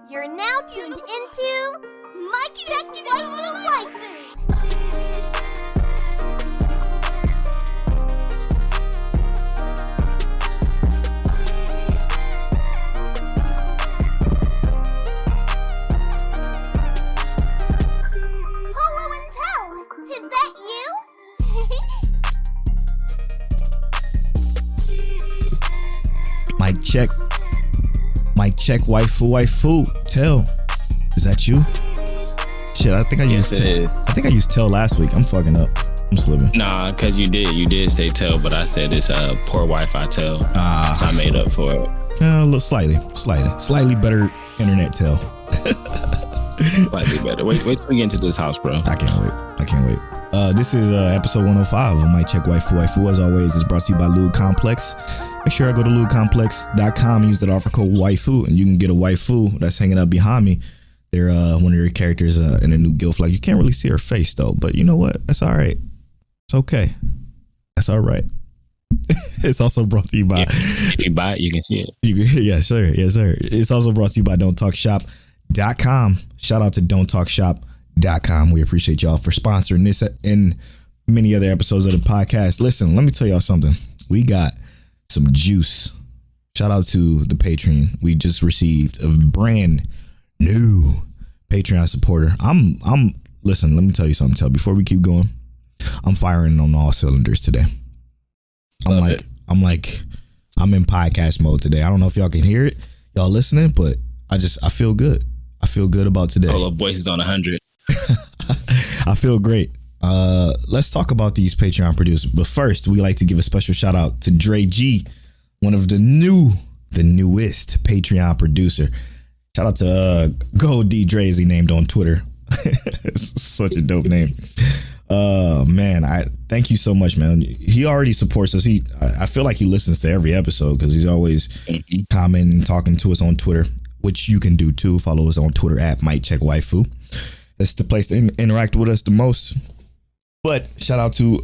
You're now tuned into Mic Check Waifu. Polo and Tell, is that you? Mic check, waifu. Tell, is that you? Shit, I think I used tell last week. I'm fucking up. I'm slipping. Nah, cause you did say tell, but I said it's poor Wi-Fi tell. So I made up for it. A little slightly better internet tell. Slightly better. Wait till we get into this house, bro. I can't wait. This is episode 105 of Mic Check Waifu. As always, it's brought to you by Lube Complex. Make sure I go to lubecomplex.com, use that offer code waifu, and you can get a waifu that's hanging up behind me. They're one of your characters in a new guild flag. You can't really see her face though, but you know what? That's all right. It's okay. That's all right. It's also brought to you by. If you buy it, you can see it. Yes, sir. It's also brought to you by Don'tTalkShop.com. Shout out to Don'tTalkShop.com. We appreciate y'all for sponsoring this and many other episodes of the podcast. Listen, let me tell y'all something. We got some juice. Shout out to the Patreon. We just received a brand new Patreon supporter. Listen, let me tell you something, Tell. Before we keep going, I'm firing on all cylinders today. I'm in podcast mode today. I don't know if y'all can hear it, y'all listening, but I feel good. I feel good about today. All the voices on 100. I feel great. Let's talk about these Patreon producers. But first, we like to give a special shout out to Dre G, one of the newest Patreon producer. Shout out to Gold D Dre, as he named on Twitter. It's such a dope name. Man, I thank you so much, man. He already supports us. I feel like he listens to every episode because he's always commenting and talking to us on Twitter, which you can do too. Follow us on Twitter at MicCheckWaifu. That's the place to interact with us the most. But shout out to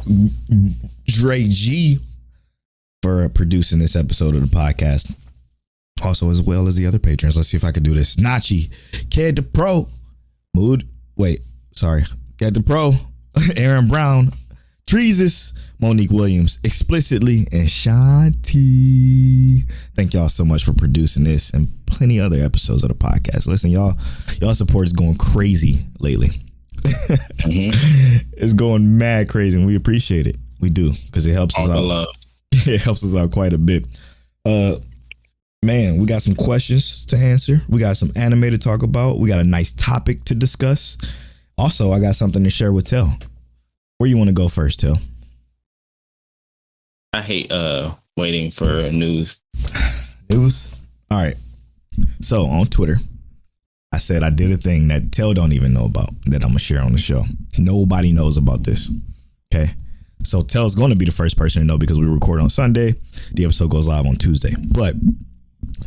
Dre G for producing this episode of the podcast. Also, as well as the other patrons. Let's see if I can do this. Nachi, Ked the Pro, Ked the Pro, Aaron Brown, Treesus, Monique Williams, Explicitly, and Shanti. Thank y'all so much for producing this and plenty other episodes of the podcast. Listen, y'all support is going crazy lately. It's going mad crazy, and we appreciate it. We do, because it helps us out. Love. It helps us out quite a bit. Man, we got some questions to answer. We got some anime to talk about. We got a nice topic to discuss. Also, I got something to share with Tell. Where you want to go first, Tell? I hate waiting for news. News? All right. So on Twitter, I said I did a thing that Tell don't even know about that I'm going to share on the show. Nobody knows about this. Okay. So Tell's going to be the first person to know because we record on Sunday. The episode goes live on Tuesday. But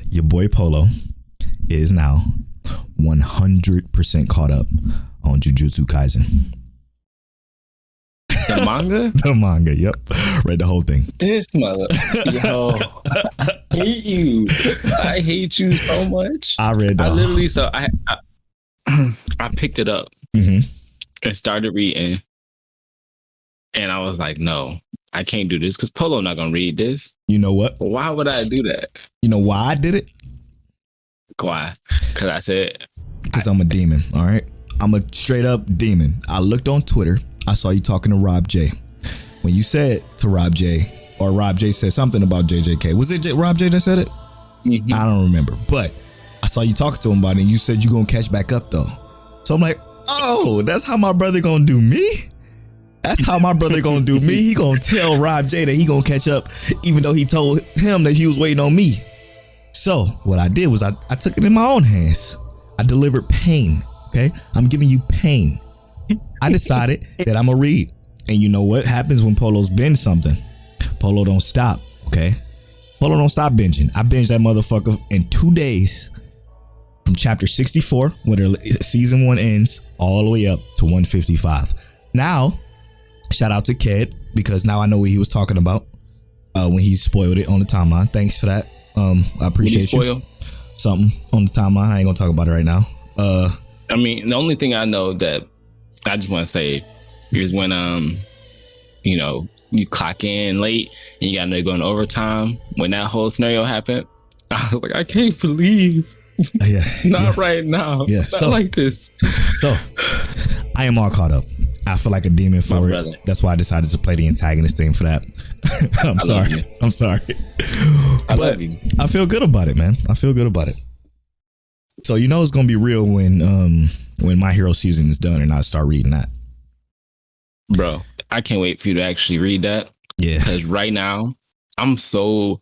your boy Polo is now 100% caught up on Jujutsu Kaisen. The manga? The manga, yep. Read the whole thing. This mother. Yo. I hate you. I hate you so much. I picked it up and started reading. And I was like, no, I can't do this because Polo not going to read this. You know what? Why would I do that? You know why I did it? Why? Because I said... Because I'm a demon, all right? I'm a straight up demon. I looked on Twitter. I saw you talking to Rob J. When you said to Rob J, or Rob J said something about JJK. Was it Rob J that said it? I don't remember. But I saw you talking to him about it, and you said you're going to catch back up, though. So I'm like, oh, that's how my brother going to do me? That's how my brother going to do me. He going to tell Rob J that he going to catch up, even though he told him that he was waiting on me. So what I did was I took it in my own hands. I delivered pain. Okay. I'm giving you pain. I decided that I'm going to read. And you know what happens when Polo's binge something? Polo don't stop. Okay. Polo don't stop binging. I binged that motherfucker in 2 days from chapter 64, where season 1 ends, all the way up to 155. Now, shout out to Ked, because now I know what he was talking about. when he spoiled it on the timeline. Thanks for that. I appreciate you. Something on the timeline. I ain't gonna talk about it right now. I mean, the only thing I know that I just want to say is when you clock in late and you got to go in overtime. When that whole scenario happened, I was like, I can't believe. Not right now. Yeah, not like this. So I am all caught up. I feel like a demon for it. That's why I decided to play the antagonist thing for that. I'm sorry. I love you. I feel good about it, man. I feel good about it. So it's gonna be real when My Hero season is done and I start reading that. Bro, I can't wait for you to actually read that. Yeah. Because right now I'm so,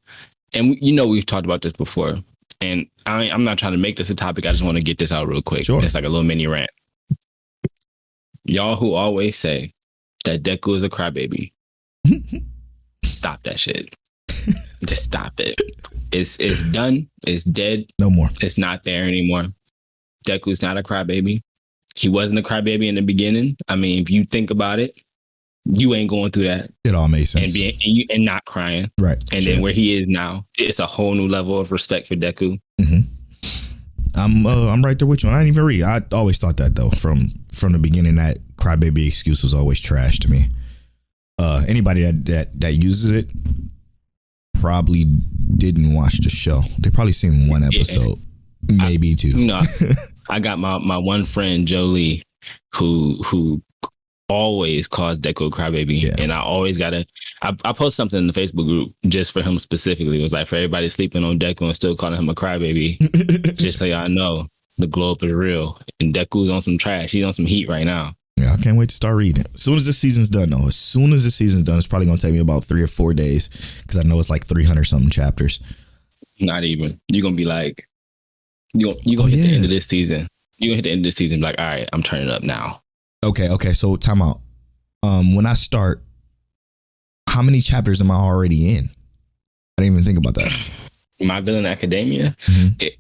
and we've talked about this before, and I'm not trying to make this a topic. I just want to get this out real quick. Sure. It's like a little mini rant. Y'all who always say that Deku is a crybaby, stop that shit. Just stop it. It's done. It's dead. No more. It's not there anymore. Deku's not a crybaby. He wasn't a crybaby in the beginning. I mean, if you think about it, you ain't going through that. It all makes sense. And not crying. Right. And then where he is now, it's a whole new level of respect for Deku. Mm-hmm. I'm right there with you. I didn't even read. I always thought that though from the beginning, that crybaby excuse was always trash to me. Anybody that uses it probably didn't watch the show. They probably seen one episode, maybe two. I got my one friend Jolie who always calls Deku crybaby, and I always gotta. I post something in the Facebook group just for him specifically. It was like, for everybody sleeping on Deku and still calling him a crybaby, just so y'all know the glow up is real. And Deku's on some trash. He's on some heat right now. Yeah, I can't wait to start reading. As soon as the season's done, though. As soon as the season's done, it's probably gonna take me about 3 or 4 days because I know it's like 300 something chapters. Not even. You're gonna be like, you gonna hit the end of this season. You're gonna hit the end of this season, like, all right, I'm turning up now. Okay. So time out. When I start, how many chapters am I already in? I didn't even think about that. My Villain Academia?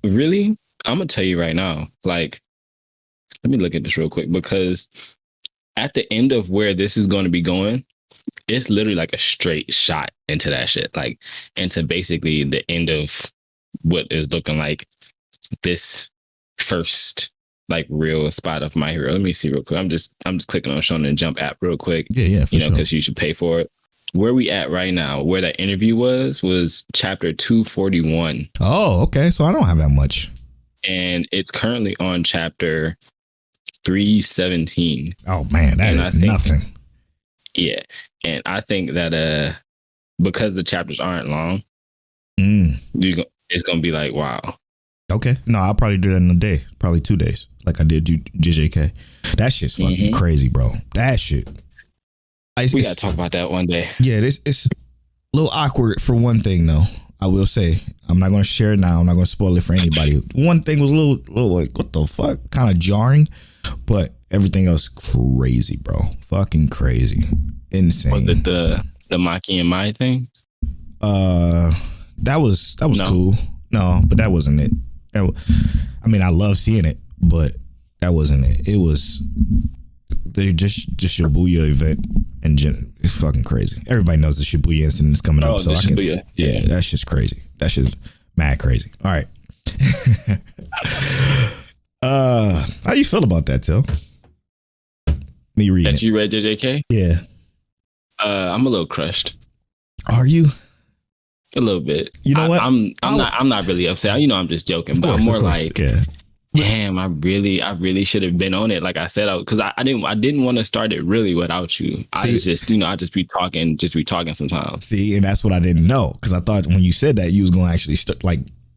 Really? I'm gonna tell you right now. Like, let me look at this real quick, because at the end of where this is going to be going, it's literally like a straight shot into that shit. Like, into basically the end of what is looking like this first like real spot of My Hero. Let me see real quick. I'm just clicking on Shonen Jump app real quick. Yeah, for sure. Because you should pay for it. Where we at right now, where that interview was chapter 241. Oh, okay. So I don't have that much. And it's currently on chapter 317. Oh man, that is nothing. Yeah. And I think that because the chapters aren't long, it's gonna be like, wow. Okay. No, I'll probably do that in a day. Probably 2 days. Like I did JJK. That shit's fucking crazy, bro. That shit. We gotta talk about that one day. Yeah, it's a little awkward for one thing though. I will say, I'm not gonna share it now. I'm not gonna spoil it for anybody. One thing was a little like, what the fuck? Kind of jarring, but everything else crazy, bro. Fucking crazy. Insane. Was it the Maki and Mai thing? That was cool. No, but that wasn't it. I mean, I love seeing it, but that wasn't it. It was just Shibuya event, and it's fucking crazy. Everybody knows the Shibuya incident is coming up, so I can. Shibuya. Yeah, that's just crazy. That shit's mad crazy. All right. How you feel about that, Till? Me reading that you read JJK? Yeah. I'm a little crushed. Are you? A little bit. You know what? I'm not really upset. I'm just joking, but I'm more like, damn, I really should have been on it. Like I said, because I didn't want to start it really without you. I just be talking sometimes. See, and that's what I didn't know, because I thought when you said that you was gonna actually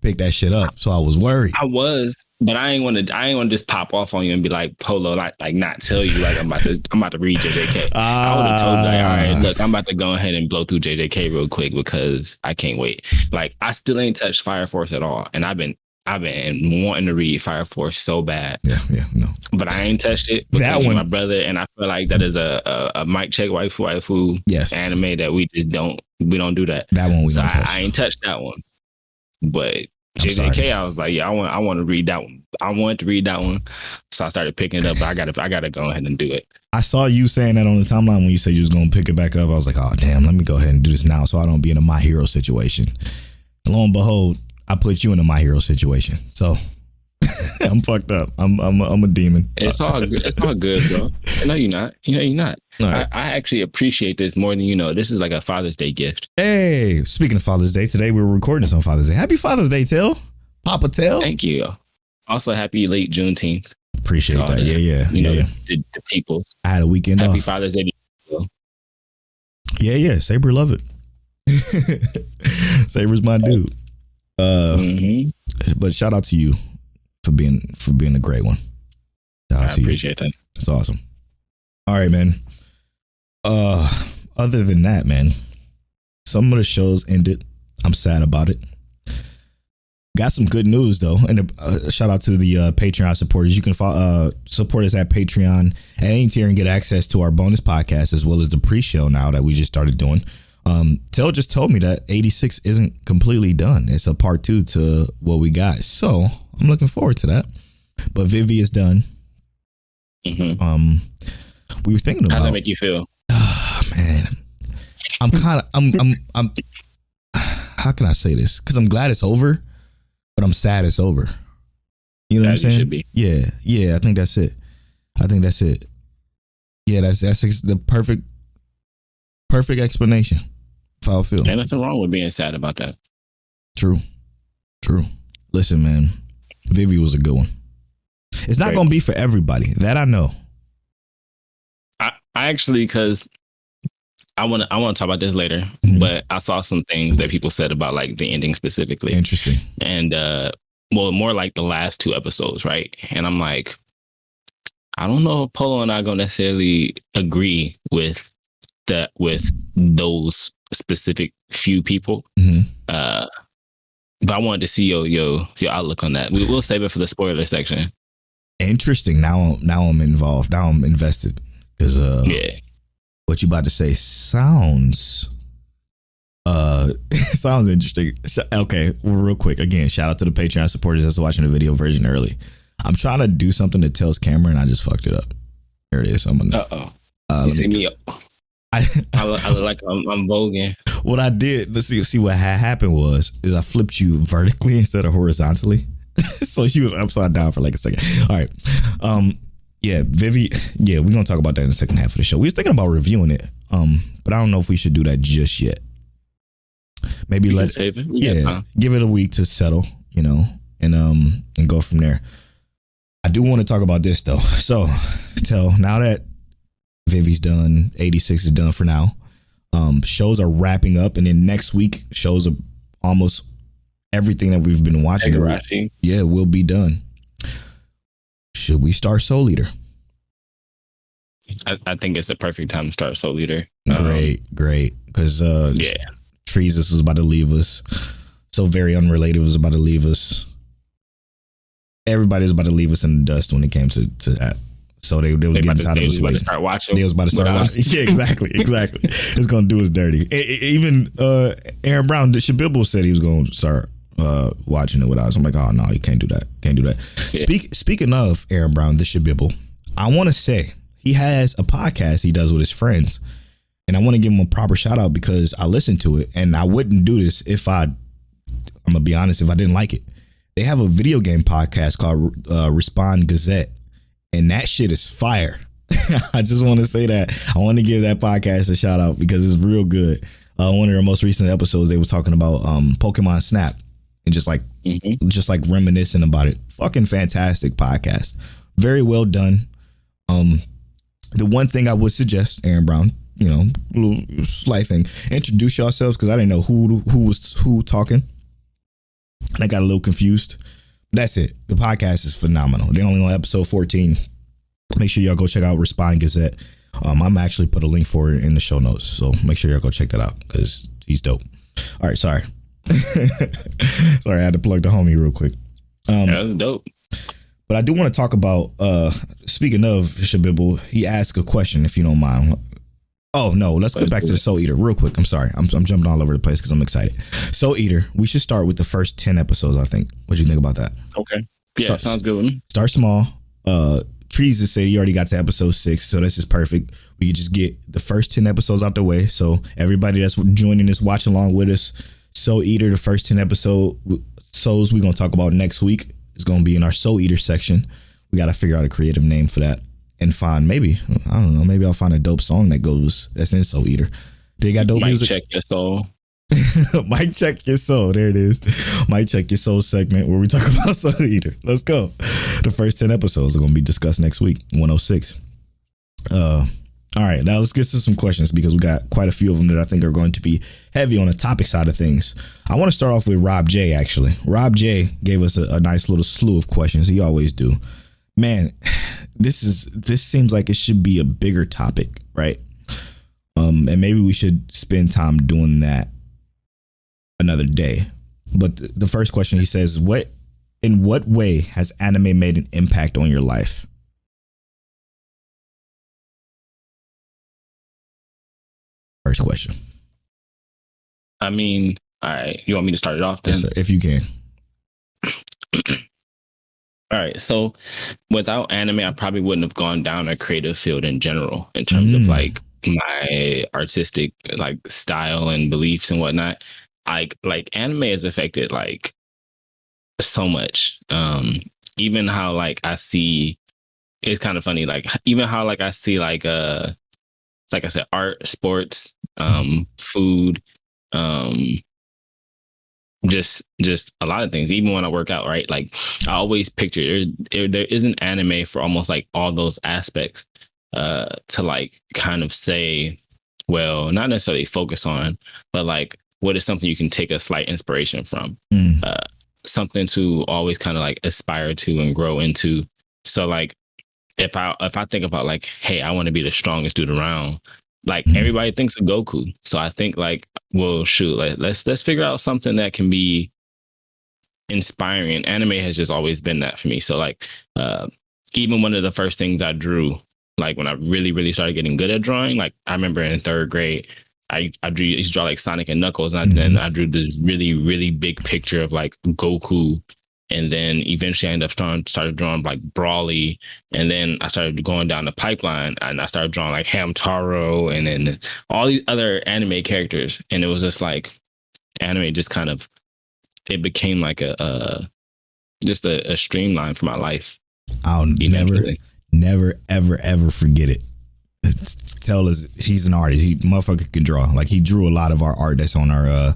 pick that shit up. So I was worried. I was, but I ain't want to just pop off on you and be like, Polo, like not tell you like I'm about to read JJK. I would have told you, like, all right, look, I'm about to go ahead and blow through JJK real quick because I can't wait. Like, I still ain't touched Fire Force at all, and I've been wanting to read Fire Force so bad. Yeah, no. But I ain't touched it because that one, my brother, and I feel like that is a mic check waifu anime that we don't do that. That one we don't touch. I ain't touched that one. But JJK, I was like, yeah, I want to read that one. I wanted to read that one, so I started picking it up. But I gotta go ahead and do it. I saw you saying that on the timeline when you said you was gonna pick it back up. I was like, oh damn, let me go ahead and do this now, so I don't be in a My Hero situation. Lo and behold, I put you in a My Hero situation. So I'm fucked up. I'm a demon. It's all good. It's all good, bro. No, you're not. You're not. Right. I actually appreciate this more than you know. This is like a Father's Day gift. Hey, speaking of Father's Day, today we're recording this on Father's Day. Happy Father's Day, Till. Papa Till. Thank you. Also, happy late Juneteenth. Appreciate that. Yeah. You know, the people. I had a weekend Happy off. Father's Day. Yeah. Saber love it. Saber's my dude. But shout out to you for being a great one. Shout out to you. I appreciate that. That's awesome. All right, man. Other than that, man, some of the shows ended. I'm sad about it. Got some good news though, and shout out to the Patreon supporters. You can support us at Patreon at any tier and get access to our bonus podcast as well as the pre-show now that we just started doing. Tel just told me that 86 isn't completely done. It's a part 2 to what we got, so I'm looking forward to that. But Vivy is done. We were thinking about. How does that make you feel? Man, I'm how can I say this? Because I'm glad it's over, but I'm sad it's over. You know what I'm saying? Should be. Yeah. I think that's it. Yeah, that's the perfect explanation of how I feel. Ain't nothing wrong with being sad about that. True. Listen, man, Vivy was a good one. It's not gonna be for everybody. That I know. I actually, because I want to talk about this later, but I saw some things that people said about like the ending specifically. Interesting. And more like the last 2 episodes, right? And I'm like, I don't know if Polo and I gonna necessarily agree with that with those specific few people. But I wanted to see your outlook on that. We'll save it for the spoiler section. Interesting. Now I'm involved. Now I'm invested because what you about to say sounds sounds interesting. Okay, real quick. Again, shout out to the Patreon supporters that's watching the video version early. I'm trying to do something that tells camera and I just fucked it up. There it is. I'm gonna. You see me? I look like I'm voguing. What I did, let's see what happened is I flipped you vertically instead of horizontally. So she was upside down for like a second. All right. Yeah, Vivy. Yeah, we're gonna talk about that in the second half of the show. We was thinking about reviewing it. But I don't know if we should do that just yet. Maybe let's save it. Give it a week to settle, and go from there. I do want to talk about this though. So now that Vivy's done, 86 is done for now. Shows are wrapping up, and then next week shows are almost everything that we've been watching. Will be done. Should we start Soul Eater? I think it's the perfect time to start Soul Eater. Great. Because Treesus was about to leave us. So Very Unrelated was about to leave us. Everybody was about to leave us in the dust when it came to that. So they was getting tired of us waiting. They was about to start watching. Yeah, exactly. It's gonna do us dirty. Even Aaron Brown, the Shabibble said he was gonna start watching it with us. I'm like, oh no, you can't do that. Yeah. Speaking of Aaron Brown, the Shabibble, I want to say he has a podcast he does with his friends, and I want to give him a proper shout out because I listened to it, and I wouldn't do this if I'm gonna be honest, if I didn't like it. They have a video game podcast called Respond Gazette. And that shit is fire. I just want to say that. I want to give that podcast a shout out because it's real good. One of their most recent episodes, they was talking about Pokemon Snap and just like reminiscing about it. Fucking fantastic podcast. Very well done. The one thing I would suggest, Aaron Brown, little slight thing, introduce yourselves because I didn't know who was talking. And I got a little confused. That's it. The podcast is phenomenal. They're only on episode 14. Make sure y'all go check out Respond Gazette. I'm actually put a link for it in the show notes. So make sure y'all go check that out because he's dope. All right. Sorry. Sorry. I had to plug the homie real quick. That was dope. But I do want to talk about, speaking of Shabibble, he asked a question, if you don't mind. Oh no, let's go back to the Soul Eater real quick. I'm sorry, I'm jumping all over the place because I'm excited. Soul Eater, we should start with the first 10 episodes. I think. What do you think about that? Okay, yeah, sounds good with me. Start small. Trees just said he already got to episode 6, so that's just perfect. We could just get the first 10 episodes out the way. So everybody that's joining us, watch along with us. Soul Eater, the first 10 episodes we're gonna talk about next week is gonna be in our Soul Eater section. We gotta figure out a creative name for that. And find maybe I'll find a dope song that's in Soul Eater. They got dope music. Check your soul. Mic check your soul. There it is. Mic check your soul segment where we talk about Soul Eater. Let's go. The first 10 episodes are gonna be discussed next week. 106. All right, now let's get to some questions because we got quite a few of them that I think are going to be heavy on the topic side of things. I want to start off with Rob J. Actually, Rob J. gave us a nice little slew of questions. He always do. Man, this seems like it should be a bigger topic, right? And maybe we should spend time doing that another day. But the first question, he says, in what way has anime made an impact on your life? First question. I mean, all right, you want me to start it off then? Yes, sir, if you can. All right, so without anime, I probably wouldn't have gone down a creative field in general in terms of like my artistic like style and beliefs and whatnot. Like anime has affected like so much. Even how like I see, it's kind of funny. Like even how like I see like I said, art, sports, food, just a lot of things. Even when I work out, right? Like I always picture there is an anime for almost like all those aspects to like kind of say, well, not necessarily focus on, but like what is something you can take a slight inspiration from, something to always kind of like aspire to and grow into. So like if I think about like, hey, I want to be the strongest dude around, like everybody thinks of Goku. So I think like, well, shoot, like let's figure out something that can be inspiring. Anime has just always been that for me. So like even one of the first things I drew, like when I really started getting good at drawing, like I remember in 3rd grade, I used to draw like Sonic and Knuckles, and then I drew this really big picture of like Goku. And then eventually I ended up started drawing like Brawly. And then I started going down the pipeline and I started drawing like Hamtaro and then all these other anime characters. And it was just like anime just kind of, it became like a streamline for my life. I'll never, ever forget it. Tell us he's an artist. He motherfucker can draw. Like he drew a lot of our art that's on our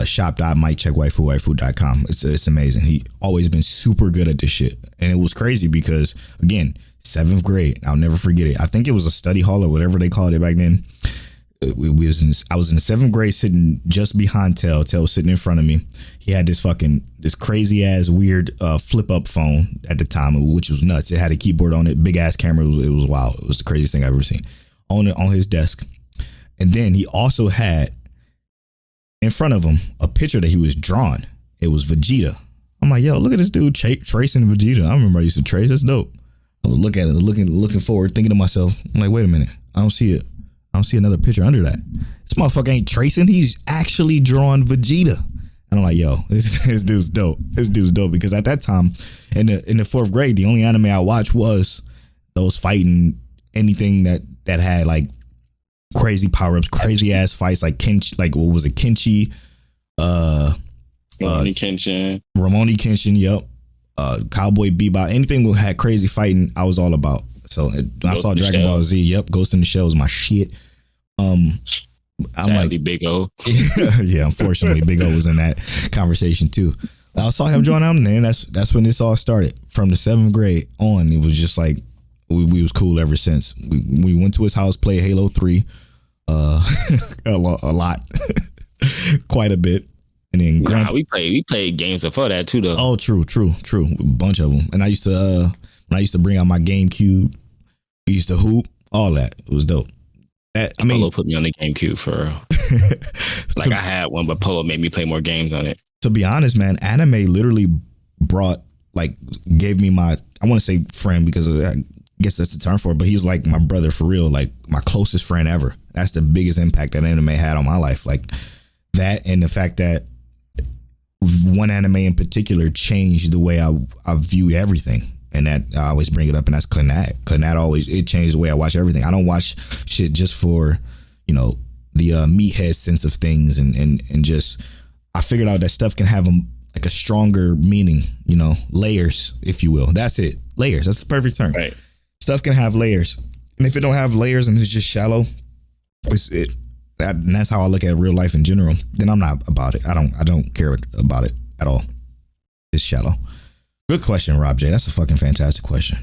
shop.mikecheckwaifuvaifu.com. It's amazing. He always been super good at this shit. And it was crazy because again, 7th grade, I'll never forget it. I think it was a study hall or whatever they called it back then. I was in the 7th grade sitting just behind Tell. Tell was sitting in front of me. He had this crazy ass weird flip up phone at the time, which was nuts. It had a keyboard on it, big ass camera. It was wild. It was the craziest thing I've ever seen on his desk. And then he also had in front of him a picture that he was drawing. It was Vegeta. I'm like, yo, look at this dude tracing Vegeta. I remember I used to trace. That's dope. I would look at it, looking forward, thinking to myself, I'm like, wait a minute, I don't see it. I don't see another picture under that. This motherfucker ain't tracing. He's actually drawing Vegeta. And I'm like, yo, this dude's dope. This dude's dope because at that time in the 4th grade, the only anime I watched was those fighting anything that had like crazy power-ups, crazy ass fights like Kenshi, like what was it, Kenshi? Ramoni Kenshin, yep. Cowboy Bebop, anything that had crazy fighting, I was all about. So I saw Dragon Ball Z, yep, Ghost in the Shell was my shit. I'm Sadly, like Big O. Yeah, unfortunately, Big O was in that conversation too. I saw him join out, and that's when this all started. From the 7th grade on, it was just like we was cool ever since. We went to his house, played Halo 3, a lot, quite a bit, and then we played games before that too, though. Oh, true, a bunch of them. And I used to when I used to bring out my GameCube, we used to hoop, all that. It was dope. Polo put me on the GameCube for real. Like I had one, but Polo made me play more games on it. To be honest, man, anime literally gave me my, I want to say friend because I guess that's the term for it, but he's like my brother for real, like my closest friend ever. That's the biggest impact that anime had on my life. Like that, and the fact that one anime in particular changed the way I view everything. And that I always bring it up, and that's Clannad. Clannad it changed the way I watch everything. I don't watch shit just for, you know, the meathead sense of things, and just I figured out that stuff can have like a stronger meaning, you know, layers, if you will. That's it, layers. That's the perfect term. Right. Stuff can have layers, and if it don't have layers and it's just shallow, and that's how I look at real life in general. Then I'm not about it. I don't care about it at all. It's shallow. Good question, Rob J. That's a fucking fantastic question.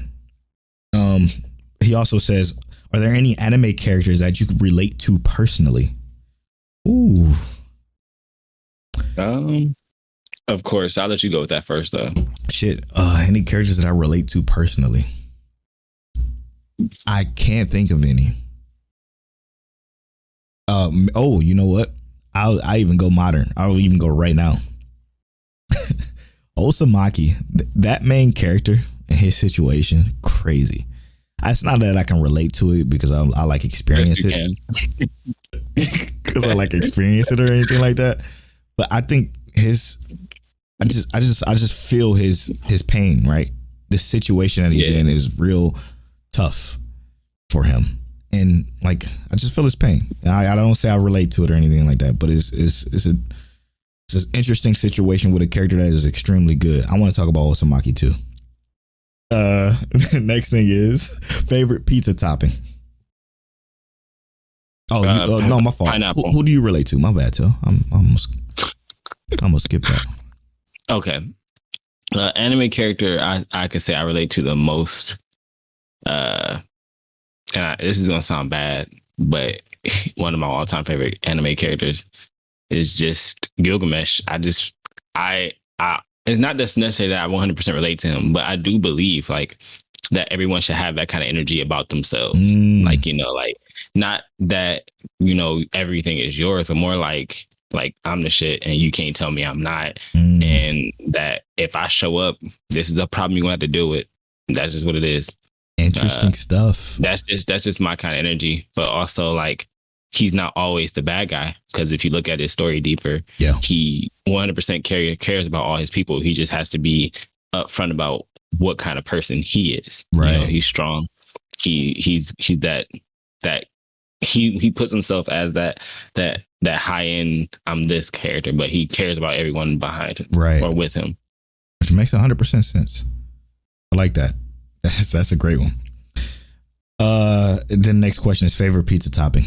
He also says, are there any anime characters that you could relate to personally? Ooh. Of course, I'll let you go with that first, though. Shit. Any characters that I relate to personally? I can't think of any. Oh, you know what? I even go modern. I'll even go right now. Osamaki, that main character and his situation, crazy. It's not that I can relate to it because I like experience it. Because I like experience it or anything like that. But I think I just feel his pain, right? The situation that he's in is real tough for him. And like, I just feel his pain. I don't say I relate to it or anything like that, but it's an interesting situation with a character that is extremely good. I want to talk about Osamaki too. Next thing is favorite pizza topping. Oh, no, my fault. Who do you relate to? My bad, too. I'm gonna skip that. Okay. Anime character I could say I relate to the most. This is gonna sound bad, but one of my all-time favorite anime characters is just Gilgamesh. It's not just necessarily that I 100% relate to him, but I do believe like that everyone should have that kind of energy about themselves. Like, you know, like not that, you know, everything is yours, but more like I'm the shit and you can't tell me I'm not. And that if I show up, this is a problem you're gonna have to deal with. That's just what it is. Interesting stuff. That's just my kind of energy. But also like he's not always the bad guy, because if you look at his story deeper, he 100% cares about all his people. He just has to be upfront about what kind of person he is. Right. You know, he's strong. He's that he puts himself as that high end, I'm this character, but he cares about everyone behind him, right, or with him. Which makes 100% sense. I like that. That's a great one. The next question is favorite pizza topping.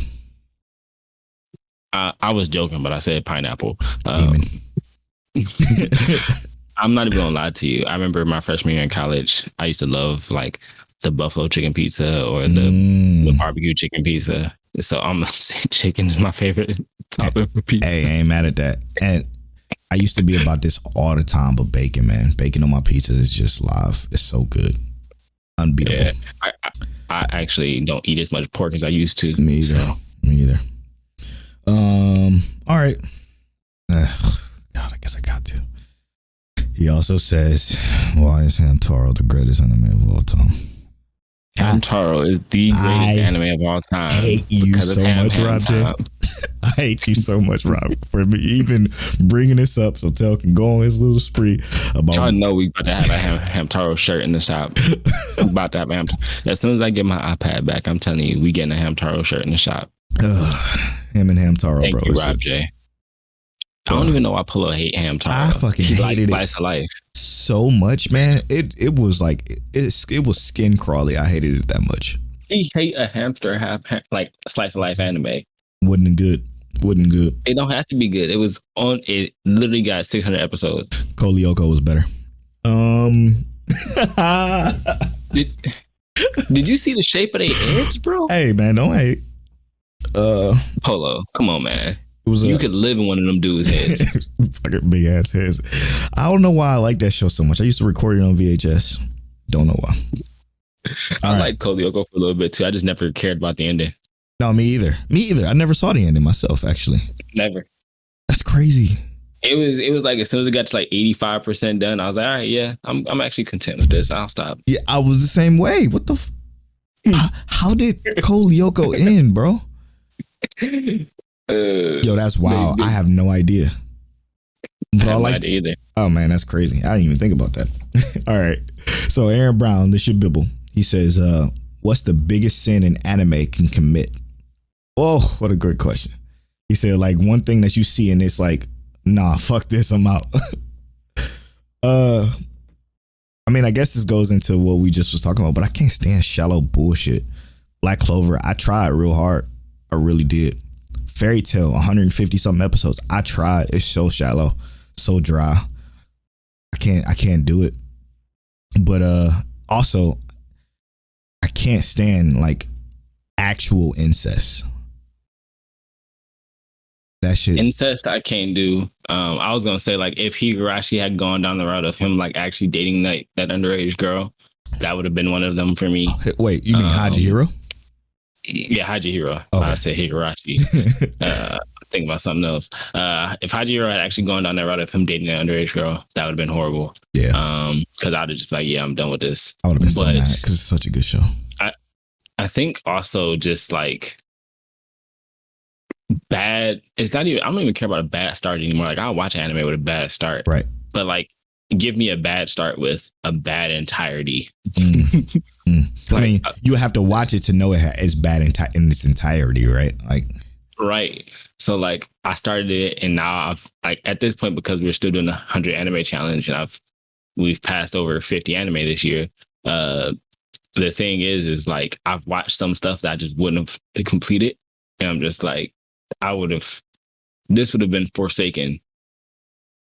I was joking, but I said pineapple. Demon. I'm not even gonna lie to you. I remember my freshman year in college, I used to love like the buffalo chicken pizza or the barbecue chicken pizza. So I'm gonna say chicken is my favorite topping for pizza. Hey, I ain't mad at that. And I used to be about this all the time, but bacon, man. Bacon on my pizza is just live. It's so good. Unbeatable. Yeah, I actually don't eat as much pork as I used to. Me either. So. Me either. All right. God, I guess I got to. He also says, why is Hamtaro the greatest anime of all time? Hamtaro is the greatest anime of all time. I hate you so much, Rob J. I hate you so much, Rob, for even bringing this up so Tel can go on his little spree about. Y'all know we about to have a Hamtaro shirt in the shop. We about to have a Hamtaro. As soon as I get my iPad back, I'm telling you, we getting a Hamtaro shirt in the shop. Him and Hamtaro, Thank bro. You, Rob J. I don't even know why Polo hate Hamtaro. I fucking hated Slice of Life so much, man. It was like it was skin crawly. I hated it that much. He hate a hamster like Slice of Life anime. Wasn't good. It don't have to be good. It literally got 600 episodes. Kolyoko was better. Did you see the shape of their heads, bro? Hey man, don't hate. Polo, come on, man. You could live in one of them dudes' heads. Fucking big ass heads. I don't know why I like that show so much. I used to record it on VHS. Don't know why. I like Kolyoko for a little bit too. I just never cared about the ending. No, me either. I never saw the ending myself, actually. Never. That's crazy. It was like as soon as it got to like 85% done, I was like, all right, yeah, I'm actually content with this. I'll stop. Yeah, I was the same way. What the? How did Kolyoko end, bro? Yo, that's wild. I have no idea. But I have no like idea either. Oh man, that's crazy. I didn't even think about that. All right. So Aaron Brown, this your Bibble. He says, what's the biggest sin an anime can commit? Oh, what a great question. He said, like, one thing that you see and it's like, nah, fuck this, I'm out. I mean, I guess this goes into what we just was talking about, but I can't stand shallow bullshit. Black Clover, I tried real hard. I really did. Fairy Tale, 150 something episodes. I tried. It's so shallow, so dry. I can't do it. But also, I can't stand like actual incest. That shit. Incest, I can't do. I was gonna say, like, if Higurashi had gone down the route of him like actually dating that underage girl, that would have been one of them for me. Wait, you mean Hajihiro? Yeah, Hajihiro. Okay. I said Higurashi. Think about something else. If Hajihiro had actually gone down that route of him dating an underage girl, that would have been horrible. Yeah. Because I'd have just like, yeah, I'm done with this. I would have been so mad because it's such a good show. I think also just like bad. It's not even. I don't even care about a bad start anymore. Like, I'll watch anime with a bad start, right? But like, give me a bad start with a bad entirety. Like, I mean, you have to watch it to know it's bad in its entirety, right? Like, right. So like, I started it, and now I've like at this point, because we're still doing the 100 anime challenge, and we've passed over 50 anime this year. The thing is like, I've watched some stuff that I just wouldn't have completed, and I'm just like, this would have been Forsaken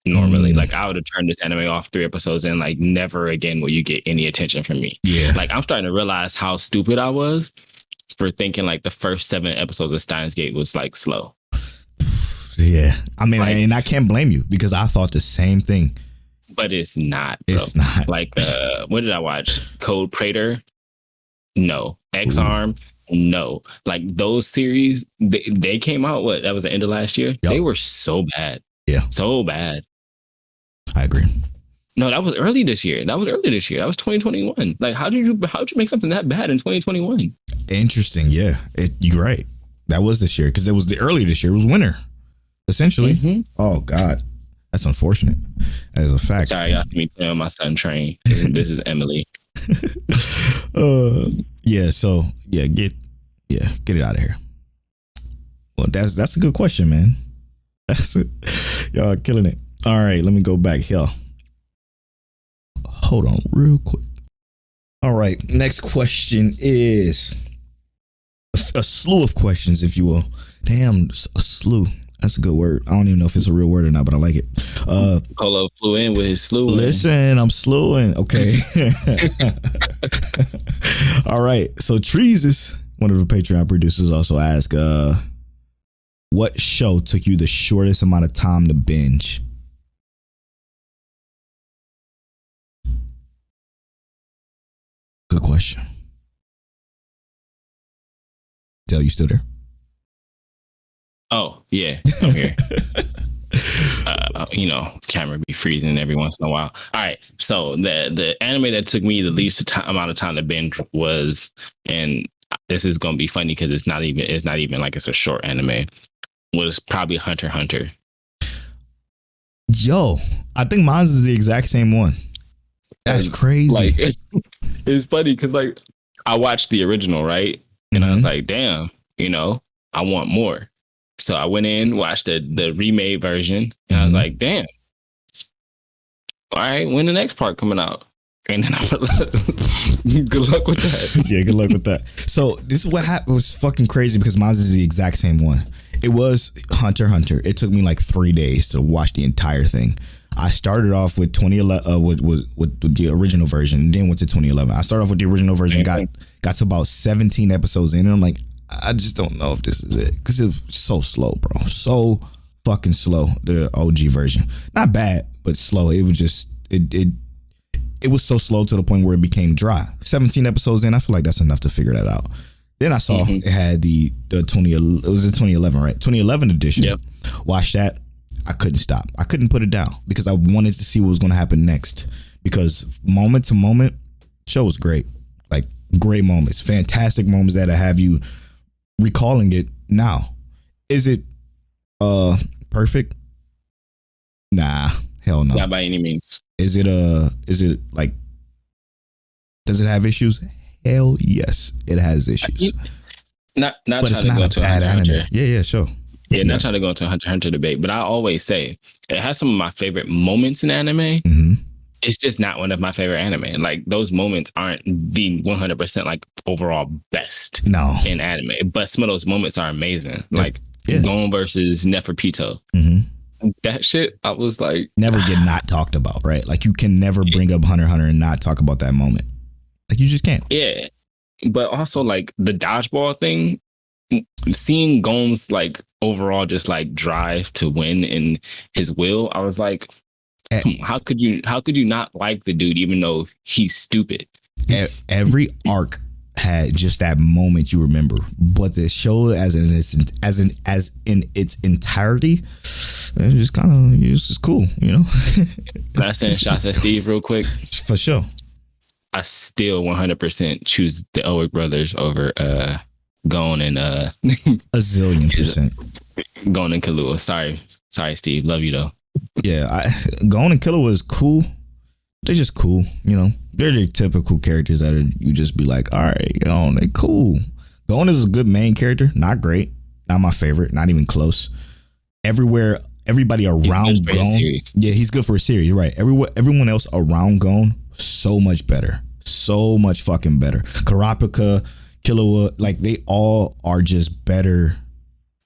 normally. Like, I would have turned this anime off 3 episodes and like, never again will you get any attention from me. Yeah. Like, I'm starting to realize how stupid I was for thinking like the first 7 episodes of Steins Gate was like slow. Yeah. I mean, like, and I can't blame you because I thought the same thing. But it's not, bro. It's not. Like, what did I watch? Code Praetor? No. X-Arm? No. Like, those series, they came out, that was the end of last year? Yep. They were so bad. Yeah. So bad. I agree. No, that was early this year. That was 2021. Like, how'd you make something that bad in 2021? Interesting. Yeah. You're right. That was this year because it was the early this year. It was winter, essentially. Mm-hmm. Oh, God. That's unfortunate. That is a fact. Sorry, y'all see me playing on my son train. This is Emily. Yeah. So yeah, get it out of here. Well, that's a good question, man. That's it. Y'all are killing it. All right, let me go back here. Hold on, real quick. All right, next question is a slew of questions, if you will. Damn, a slew. That's a good word. I don't even know if it's a real word or not, but I like it. Polo flew in with his slew. Listen, I'm slewing. Okay. All right. So Trees, one of the Patreon producers, also asked, what show took you the shortest amount of time to binge? Good question. Del, you still there? Oh, yeah, I'm here. Camera be freezing every once in a while. All right, so the anime that took me the least amount of time to binge was, and this is gonna be funny because it's not even like it's a short anime, was probably Hunter x Hunter. Yo, I think mine is the exact same one. That's crazy. Like, it's funny because like I watched the original, right, and I was like, damn, I want more. So I went in, watched the remade version, and I was like, damn. All right, when the next part coming out? And then good luck with that. Yeah, good luck with that. So this is what happened. It was fucking crazy because mine is the exact same one. It was Hunter x Hunter. It took me like 3 days to watch the entire thing. I started off with 2011 with the original version, and then went to 2011. I started off with the original version, got to about 17 episodes in, and I'm like, I just don't know if this is it because it was so slow, bro. So fucking slow. The OG version, not bad, but slow. It was just it was so slow to the point where it became dry. 17 episodes in, I feel like that's enough to figure that out. Then I saw it had the 2011, right? 2011 edition. Yep. Watched that. I couldn't stop. I couldn't put it down because I wanted to see what was going to happen next. Because moment to moment, show was great. Like, great moments, fantastic moments that have you recalling it now. Is it perfect? Nah, hell no. Not by any means. Is it like, does it have issues? Hell yes, it has issues. Not But it's trying to not go a to bad Hunter x anime. Hunter. Yeah, sure. Yeah, not trying to go into a Hunter x Hunter debate, but I always say it has some of my favorite moments in anime. Mm-hmm. It's just not one of my favorite anime. Like those moments aren't the 100% like overall best in anime, but some of those moments are amazing. Like Gon versus Neferpito. Mm-hmm. That shit, I was like, never get not talked about, right? Like you can never bring up Hunter x Hunter and not talk about that moment. Like you just can't. Yeah, but also like the dodgeball thing. Seeing Gon's like overall just like drive to win and his will, I was like, how could you not like the dude even though he's stupid? Every arc had just that moment you remember, but the show as in its entirety, it just kind of it's just cool, you know. Can I send shots at Steve real quick? For sure. I still 100% choose the Owick brothers over Gon and a zillion percent Gon and Killua. Sorry, Steve. Love you though. Yeah, Gon and Killua was cool. They're just cool, you know. They're the typical characters that you just be like, all right, they cool. Gon is a good main character, not great, not my favorite, not even close. Everybody around Gon, yeah, he's good for a series, right? Everyone else around Gon, so much better, so much fucking better. Kurapika, Killua, like they all are just better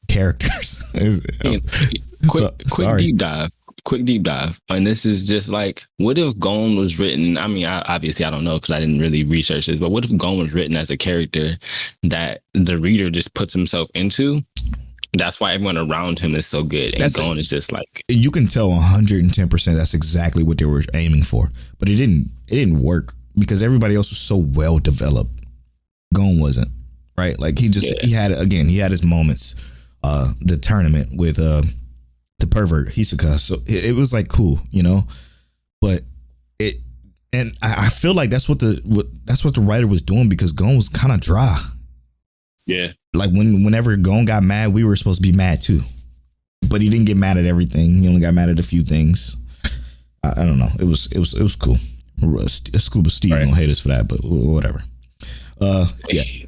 characters. Quick deep dive. And this is just like, what if Gon was written? I mean, obviously I don't know because I didn't really research this, but what if Gon was written as a character that the reader just puts himself into? That's why everyone around him is so good. And Gon is just like, you can tell 110% that's exactly what they were aiming for. But it didn't work because everybody else was so well developed. Gon wasn't, right? Like he had his moments. The tournament with the pervert Hisoka, so it was like cool, you know. But I feel like that's what the writer was doing because Gon was kind of dry. Yeah, like whenever Gon got mad, we were supposed to be mad too, but he didn't get mad at everything. He only got mad at a few things. I don't know. It was cool. Scuba Steve gonna hate us for that, but whatever.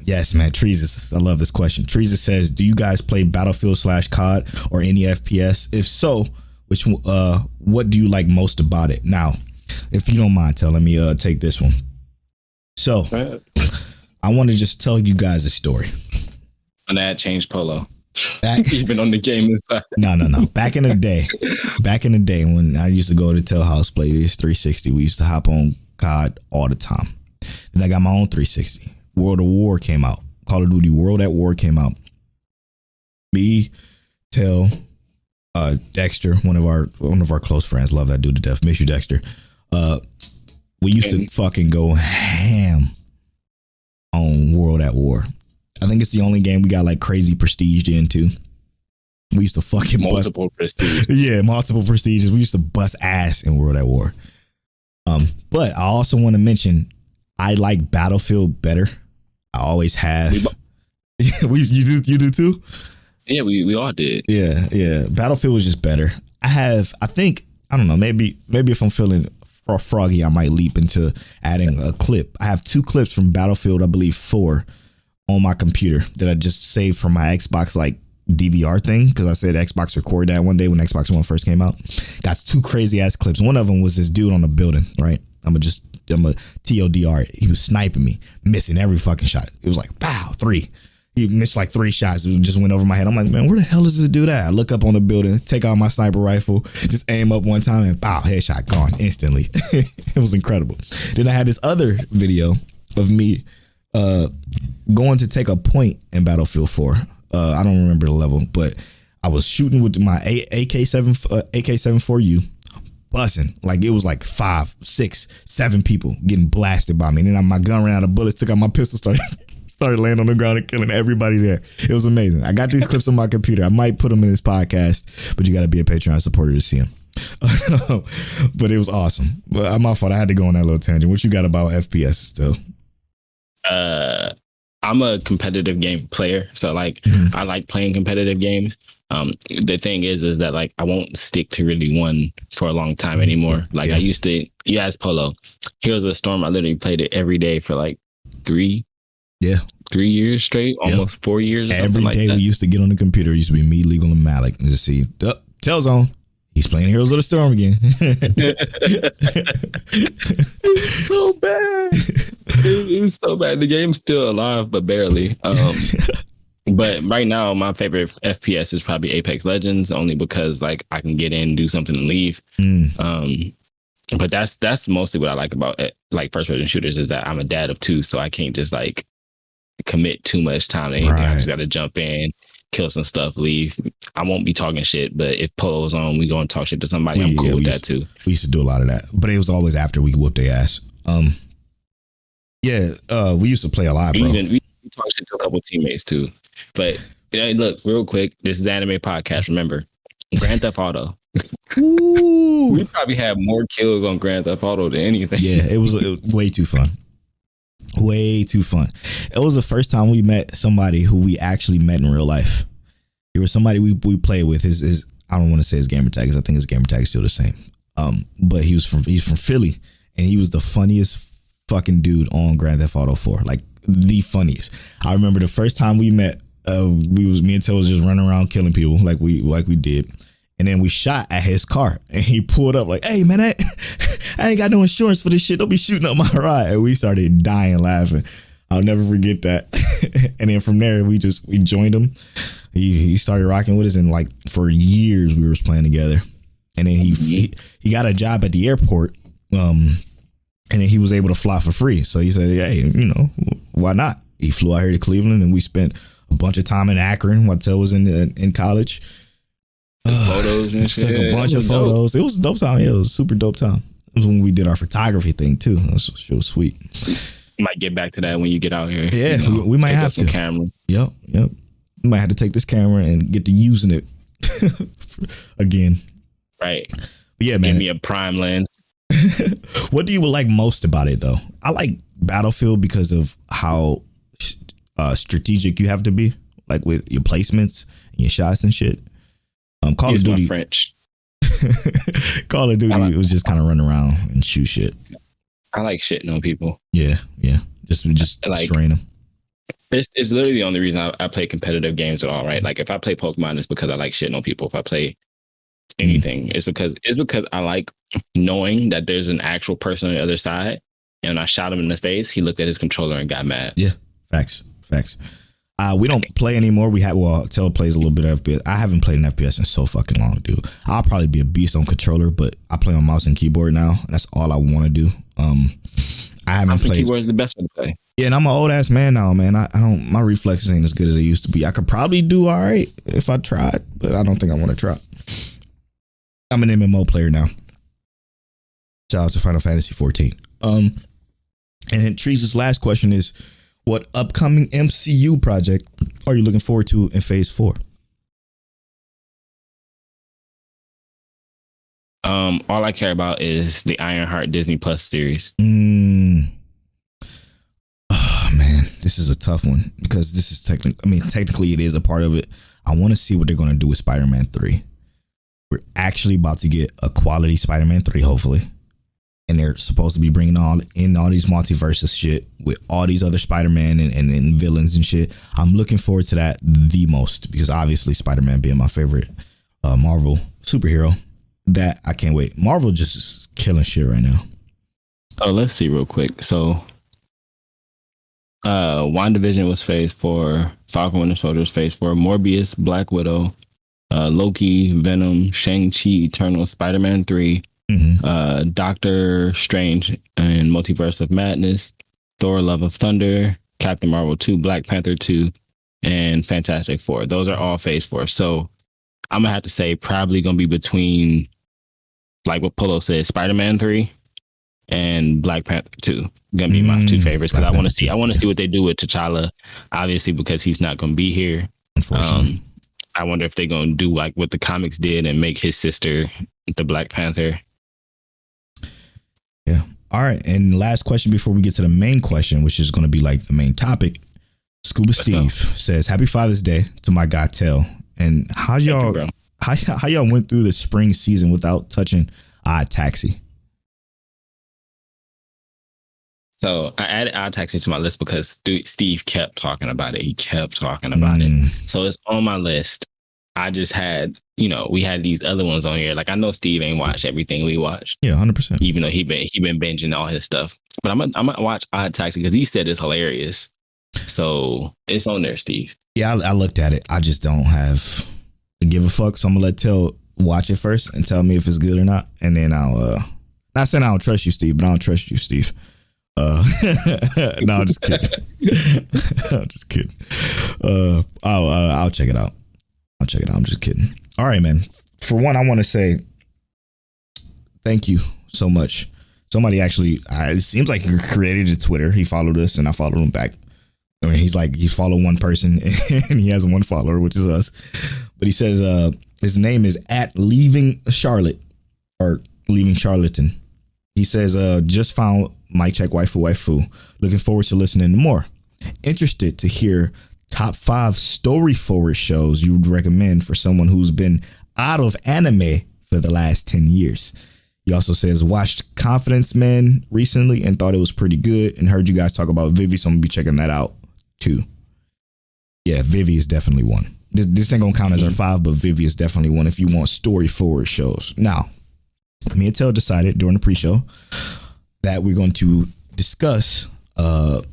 Yes, man. Treesus, I love this question. Treesus says, do you guys play Battlefield /COD or any FPS? If so, what do you like most about it? Now, if you don't mind, let me take this one. So, I want to just tell you guys a story. And that changed Polo. Even on the gaming side. No. Back in the day when I used to go to Tell House, play this 360, we used to hop on COD all the time. Then I got my own 360. World of War came out. Call of Duty World at War came out. Me, Tell, Dexter, one of our close friends, love that dude to death. Miss you, Dexter. We used to fucking go ham on World at War. I think it's the only game we got like crazy prestige into. We used to fucking multiple prestige. Yeah, multiple prestiges. We used to bust ass in World at War. But I also want to mention I like Battlefield better. I always have. You do too? Yeah, we all did. Yeah. Battlefield was just better. I don't know, maybe if I'm feeling froggy, I might leap into adding a clip. I have 2 clips from Battlefield, I believe 4, on my computer that I just saved from my Xbox like DVR thing because I said Xbox record that one day when Xbox One first came out. Got 2 crazy ass clips. One of them was this dude on a building, right? I'm a TLDR. He was sniping me, missing every fucking shot. It was like, pow, 3. He missed like 3 shots. It just went over my head. I'm like, man, where the hell is this dude at? I look up on the building, take out my sniper rifle, just aim up one time and pow, headshot gone instantly. It was incredible. Then I had this other video of me going to take a point in Battlefield 4. I don't remember the level, but I was shooting with my AK-74U. Bussing like it was like 5, 6, 7 people getting blasted by me. And then my gun ran out of bullets, took out my pistol, started laying on the ground and killing everybody there. It was amazing. I got these clips on my computer. I might put them in this podcast, but you got to be a Patreon supporter to see them. But it was awesome. But my fault. I had to go on that little tangent. What you got about FPS still? I'm a competitive game player, so like I like playing competitive games. The thing is that like I won't stick to really one for a long time anymore. Like I used to. You asked Polo, Heroes of the Storm. I literally played it every day for like 3 years straight, almost 4 years. Or every like day that. We used to get on the computer. It used to be me, Legal, and Malik, and just see Tailzone. He's playing Heroes of the Storm again. It's so bad. It's so bad. The game's still alive, but barely. But right now, my favorite FPS is probably Apex Legends, only because like I can get in, do something, and leave. But that's mostly what I like about it, like first person shooters, is that I'm a dad of 2, so I can't just like commit too much time to anything. I just got to jump in, kill some stuff, leave. I won't be talking shit, but if Polo's on, we go and talk shit to somebody. I'm cool with that too. We used to do a lot of that, but it was always after we whooped their ass. We used to play a lot, bro. We talk shit to a couple teammates too. But look, real quick, this is Anime Podcast. Remember, Grand Theft Auto. We probably had more kills on Grand Theft Auto than anything. Yeah, it was way too fun. Way too fun. It was the first time we met somebody who we actually met in real life. It was somebody we played with. His I don't want to say his gamer tag, because I think his gamer tag is still the same. But he's from Philly, and he was the funniest fucking dude on Grand Theft Auto 4. Like the funniest. I remember the first time we met, me and Tail was just running around killing people like we did. And then we shot at his car, and he pulled up like, "Hey man, I ain't got no insurance for this shit. Don't be shooting up my ride." And we started dying laughing. I'll never forget that. And then from there, we joined him. He started rocking with us, and like for years we were playing together. And then he got a job at the airport, and then he was able to fly for free. So he said, "Hey, why not?" He flew out here to Cleveland, and we spent a bunch of time in Akron while Tel was in college. Photos and shit. Took a bunch of photos. It was a dope time. Yeah, it was a super dope time. It was when we did our photography thing too. It was sweet. Might get back to that when you get out here. Yeah, we might have to. Camera. Yep. We might have to take this camera and get to using it again. Right. But yeah, man. Give me a prime lens. What do you like most about it though? I like Battlefield because of how strategic you have to be, like with your placements and your shots and shit. Call of Duty. French. Call of Duty was just kind of run around and shoot shit. I like shitting on people. Yeah. Just like, strain them. It's literally the only reason I play competitive games at all, right? Like if I play Pokemon, it's because I like shitting on people. If I play anything, it's because I like knowing that there's an actual person on the other side. And I shot him in the face. He looked at his controller and got mad. Yeah, facts. We don't play anymore. Tel plays a little bit of FPS. I haven't played an FPS in so fucking long, dude. I'll probably be a beast on controller, but I play on mouse and keyboard now. That's all I want to do. I haven't mouse played. Keyboard is the best way to play. Yeah, and I'm an old ass man now, man. I don't. My reflexes ain't as good as they used to be. I could probably do all right if I tried, but I don't think I want to try. I'm an MMO player now. Shout out to Final Fantasy 14. And then Trees' last question is, what upcoming MCU project are you looking forward to in Phase 4? All I care about is the Ironheart Disney Plus series. Oh man, this is a tough one because this is technically it is a part of it. I want to see what they're going to do with Spider-Man 3. We're actually about to get a quality Spider-Man 3, hopefully. And they're supposed to be bringing all these multiverses shit with all these other Spider-Man and villains and shit. I'm looking forward to that the most because obviously Spider-Man being my favorite Marvel superhero. That I can't wait. Marvel just is killing shit right now. Oh, let's see real quick. So, WandaVision was Phase 4. Falcon Winter Soldier was Phase 4. Morbius, Black Widow, Loki, Venom, Shang-Chi, Eternal, Spider-Man 3. Doctor Strange and Multiverse of Madness, Thor Love of Thunder, Captain Marvel 2, Black Panther 2, and Fantastic Four. Those are all Phase 4. So I'm gonna have to say probably gonna be between, like what Polo said, Spider-Man 3 and Black Panther 2. Gonna be my two favorites because I want to see what they do with T'Challa, obviously because he's not gonna be here. Unfortunately. I wonder if they're gonna do like what the comics did and make his sister the Black Panther. Yeah. All right. And last question before we get to the main question, which is going to be like the main topic. Scuba Steve says, "Happy Father's Day to my guy Tell." And how y'all went through the spring season without touching Odd Taxi? So I added Odd Taxi to my list because Steve kept talking about it. He kept talking about it. So it's on my list. I just had, we had these other ones on here. Like, I know Steve ain't watched everything we watched. Yeah, 100%. Even though he been binging all his stuff. But I'm gonna watch Odd Taxi because he said it's hilarious. So it's on there, Steve. Yeah, I looked at it. I just don't have to give a fuck. So I'm gonna let Tell watch it first and tell me if it's good or not. And then I'll not saying I don't trust you, Steve, but I don't trust you, Steve. No, I'm just kidding. I'm just kidding. I'll check it out. I'm just kidding. All right, man. For one, I want to say thank you so much. Somebody actually, it seems like he created a Twitter. He followed us and I followed him back. I mean, he followed one person and he has one follower, which is us. But he says his name is @leaving_Charlotte or leaving Charlatan. He says, just found Mic Check Waifu. Looking forward to listening to more. Interested to hear top 5 story forward shows you would recommend for someone who's been out of anime for the last 10 years. He also says, watched Confidence Man recently and thought it was pretty good and heard you guys talk about Vivy, so I'm gonna be checking that out too. Yeah, Vivy is definitely one. This ain't gonna count as our 5, but Vivy is definitely one if you want story forward shows. Now, me and Tel decided during the pre-show that we're going to discuss 5,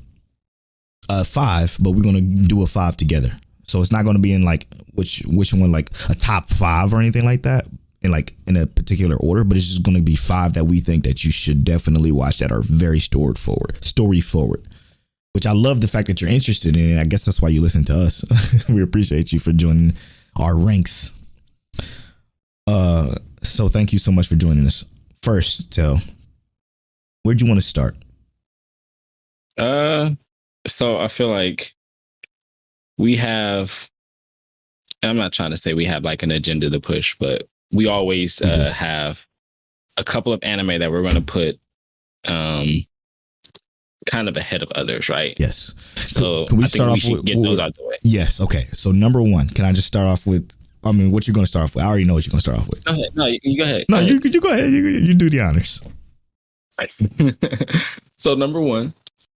but we're going to do a 5 together. So it's not going to be in like which one, like a top 5 or anything like that in a particular order, but it's just going to be 5 that we think that you should definitely watch that are very story forward, which I love the fact that you're interested in it. I guess that's why you listen to us. We appreciate you for joining our ranks. So thank you so much for joining us. First, Tel, where'd you want to start? So I feel like we have, I'm not trying to say we have like an agenda to push, but we always have a couple of anime that we're going to put kind of ahead of others, right? Yes. So can we start off with get those out the way? Yes. Okay. So number 1, can I just start off with, what you're going to start off with? I already know what you're going to start off with. Go ahead. No, you go ahead. No, you go ahead. You do the honors. So number 1,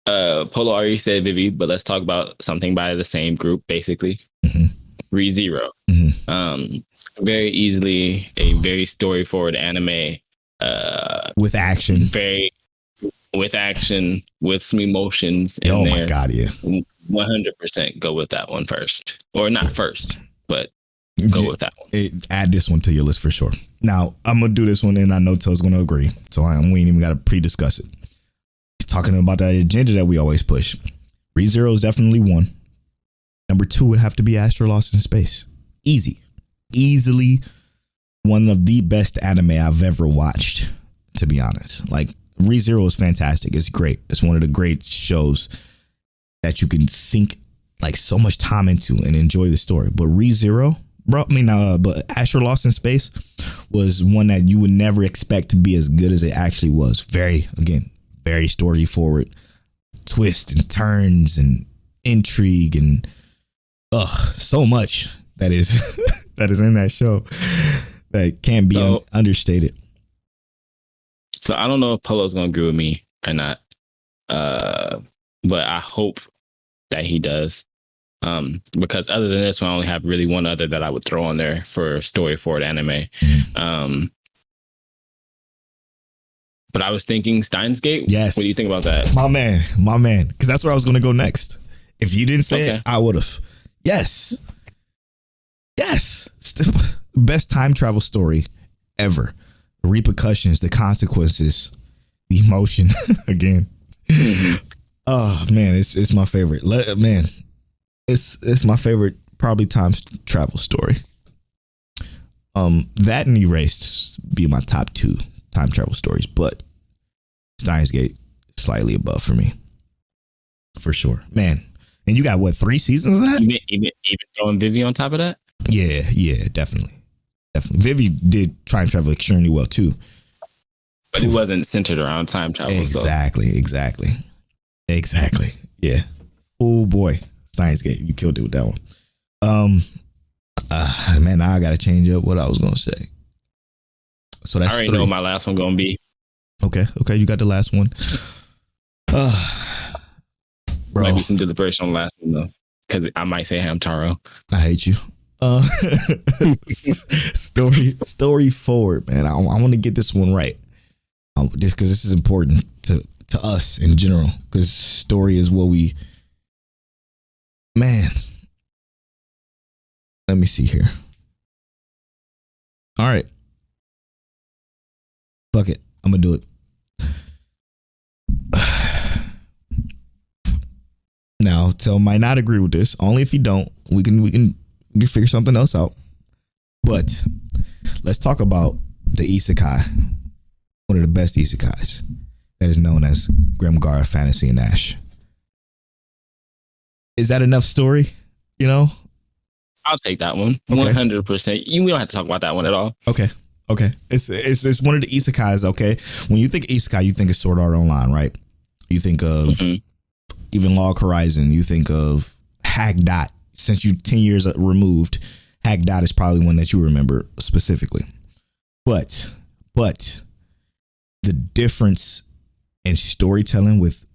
Polo already said Vivy, but let's talk about something by the same group, basically. ReZero. Very easily a very story forward anime. With action. With some emotions. Oh my God, yeah. 100% go with that one first. Or not first, but go with that one. Add this one to your list for sure. Now, I'm going to do this one and I know Tel's going to agree. So we ain't even got to pre-discuss it. Talking about that agenda that we always push. ReZero is definitely 1. Number 2 would have to be Astro Lost in Space. Easily one of the best anime I've ever watched, to be honest. Like, ReZero is fantastic. It's great. It's one of the great shows that you can sink like so much time into and enjoy the story. But ReZero, but Astro Lost in Space was one that you would never expect to be as good as it actually was. Very story forward, twists and turns and intrigue and so much that is that is in that show that can't be understated. So I don't know if Polo's gonna agree with me or not, but I hope that he does. Because other than this one, I only have really one other that I would throw on there for story forward anime. But I was thinking Steins Gate. Yes. What do you think about that? My man. Because that's where I was going to go next. If you didn't say it, I would have. Yes. Best time travel story ever. The repercussions, the consequences, the emotion. Again. Oh, man. It's my favorite. It's my favorite probably time travel story. That and Erased be my top 2 time travel stories, but Steins Gate slightly above for me, for sure, man. And you got what, 3 seasons of that? Even throwing Vivy on top of that? Yeah, definitely. Vivy did time travel extremely well too, but it wasn't centered around time travel. Exactly. Yeah. Oh boy, Steins Gate. You killed it with that one. Man, now I gotta change up what I was gonna say. So that's I already 3. know what my last one gonna be. Okay, you got the last one. Bro, Might be some deliberation on the last one though, because I might say Hamtaro. I hate you. Story forward, man. I want to get this one right. Just because this is important to us in general. Because story is what we. Man, let me see here. All right, fuck it. I'm gonna do it. Now, Tell might not agree with this. Only if you don't, we can figure something else out. But let's talk about the isekai. One of the best isekais that is known as Grimgar Fantasy and Ash. Is that enough story? You know? I'll take that one. Okay. 100%. We don't have to talk about that one at all. Okay. It's one of the isekais, okay? When you think isekai, you think of Sword Art Online, right? You think of even Log Horizon. You think of Hack Dot. Since you 10 years removed, Hack Dot is probably one that you remember specifically. But the difference in storytelling with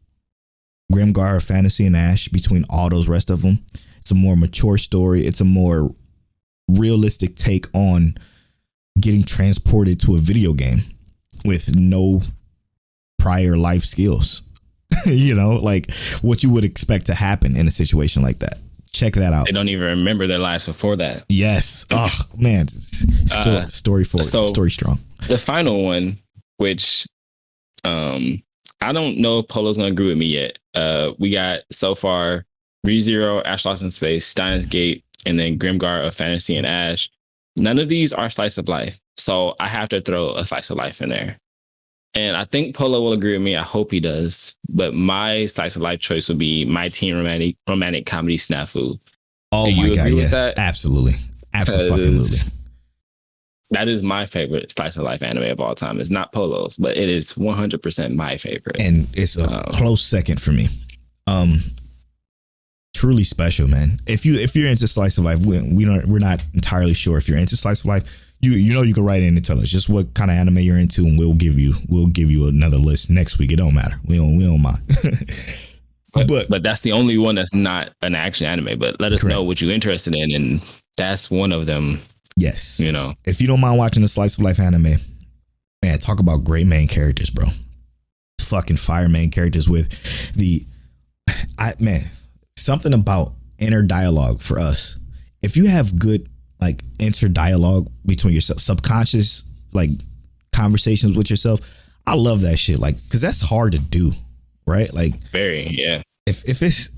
Grimgar Fantasy and Ash between all those rest of them, it's a more mature story. It's a more realistic take on getting transported to a video game with no prior life skills. You know, like what you would expect to happen in a situation like that. Check that out. They don't even remember their lives before that. Yes. Oh man, story forward, so story strong. The final one, which I don't know if Polo's gonna agree with me yet. We got so far ReZero, Ash Lost in Space, Steins Gate, and then Grimgar of Fantasy and Ash. None of these are slice of life, so I have to throw a slice of life in there. And I think Polo will agree with me. I hope he does. But my slice of life choice would be My Teen Romantic Comedy Snafu. Oh my God, yeah, that? Absolutely. Absolutely. That is my favorite slice of life anime of all time. It's not Polo's, but it is 100% my favorite. And it's a close second for me. Truly special, man. If you're into slice of life, we're not entirely sure if you're into slice of life. You know you can write in and tell us just what kind of anime you're into, and we'll give you another list next week. It don't matter. We don't mind. but that's the only one that's not an action anime. But let us know what you're interested in, and that's one of them. Yes. You know, if you don't mind watching a slice of life anime, man, talk about great main characters, bro. Fucking fire main characters with something about inner dialogue for us. If you have good like inter dialogue between yourself, subconscious like conversations with yourself, I love that shit. Like, cause that's hard to do, right? Like, very, yeah. If it's,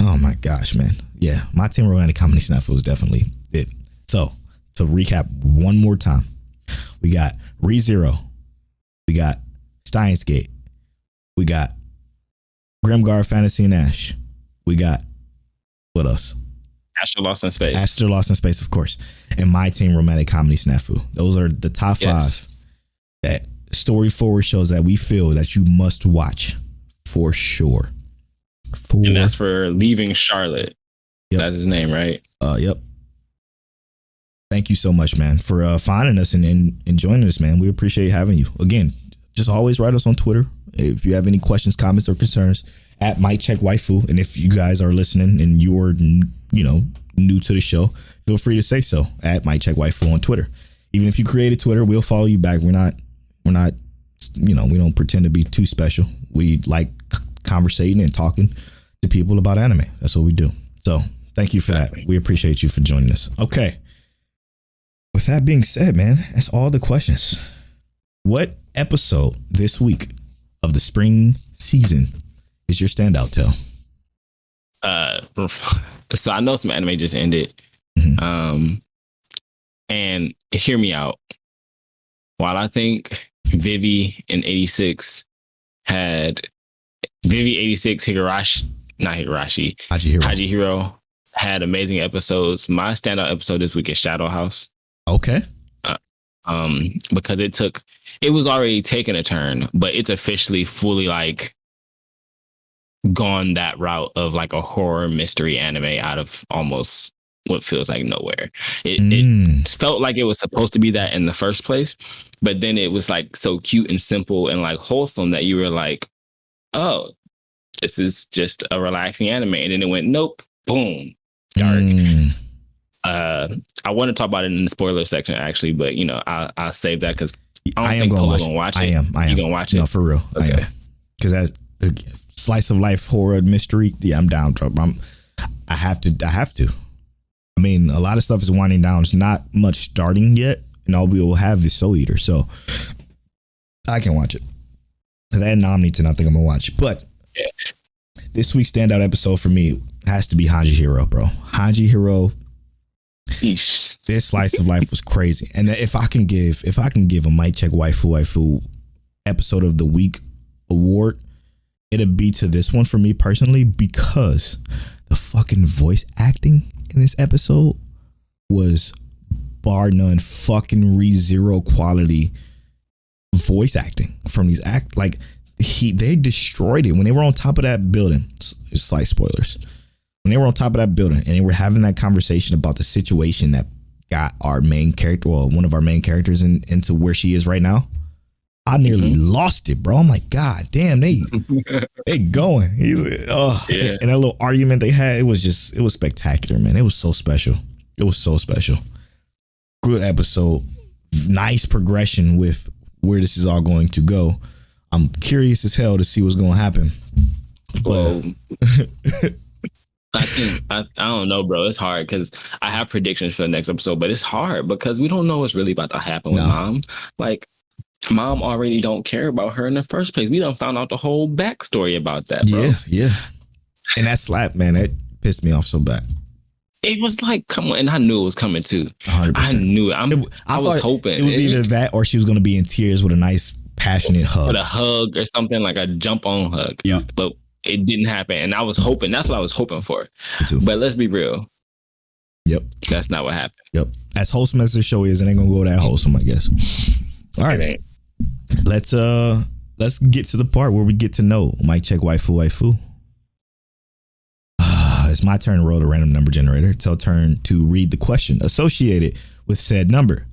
oh my gosh, man, yeah, My Teen Romantic Comedy Snafu is definitely it. So to recap one more time, we got ReZero, we got Steins Gate, we got Grimgar Fantasy and Ash, we got what else? Astro Lost in Space. Astro Lost in Space, of course. And My Teen Romantic Comedy Snafu. Those are the top 5 that story forward shows that we feel that you must watch for sure. And that's for Leaving Charlotte. Yep. That's his name, right? Yep. Thank you so much, man, for finding us and joining us, man. We appreciate having you. Again, just always write us on Twitter if you have any questions, comments, or concerns at Mic Check Waifu. And if you guys are listening and you're new to the show, feel free to say so at Mic Check Waifu on Twitter. Even if you created Twitter, we'll follow you back. We're not, we don't pretend to be too special. We like conversating and talking to people about anime. That's what we do. So thank you for that. We appreciate you for joining us. Okay. With that being said, man, that's all the questions. What episode this week of the spring season is your standout, Tell? So I know some anime just ended. And hear me out. While I think Vivy in 86 had Vivy 86 Hajihiro had amazing episodes. My standout episode this week is Shadow House. Okay. Because it was already taking a turn, but it's officially fully like gone that route of like a horror mystery anime out of almost what feels like nowhere. It felt like it was supposed to be that in the first place, but then it was like so cute and simple and like wholesome that you were like, oh, this is just a relaxing anime. And then it went, nope, boom, dark. I want to talk about it in the spoiler section actually, but you know, I'll save that because I am going to watch it. I am. You gonna watch it? No, for real. Okay. I am. Because that's slice of life horror mystery. Yeah, I'm down. I have to. I mean, a lot of stuff is winding down. It's not much starting yet, and all we will have is Soul Eater, so I can watch it. That and Omniton, I think I'm gonna watch. But this week's standout episode for me has to be Hanji Hero, bro. Hanji Hero. Eesh. This slice of life was crazy, and if I can give a Mic Check Waifu episode of the week award, it'd be to this one for me personally, because the fucking voice acting in this episode was bar none fucking ReZero quality voice acting from these they destroyed it when they were on top of that building. It's slight spoilers. When they were on top of that building and they were having that conversation about the situation that got our main character, well, one of our main characters into where she is right now, I nearly lost it, bro. I'm like, God damn, they going. He's like, and that little argument they had, it was spectacular, man. It was so special. Good episode. Nice progression with where this is all going to go. I'm curious as hell to see what's going to happen. Well, I don't know, bro. It's hard because I have predictions for the next episode, but it's hard because we don't know what's really about to happen with Mom. Like, Mom already don't care about her in the first place. We done found out the whole backstory about that, bro. Yeah. And that slap, man, that pissed me off so bad. It was like, come on, and I knew it was coming too. 100%. I knew it. I was hoping it was either that or she was going to be in tears with a nice, passionate hug. With a hug or something, like a jump on hug. Yeah. But it didn't happen, and I was hoping. That's what I was hoping for. Me too. But let's be real. Yep. That's not what happened. Yep. As wholesome as the show is, it ain't gonna go that wholesome, I guess. All right. Let's get to the part where we get to know Mic Check Waifu. It's my turn to roll the random number generator. It's our turn to read the question associated with said number.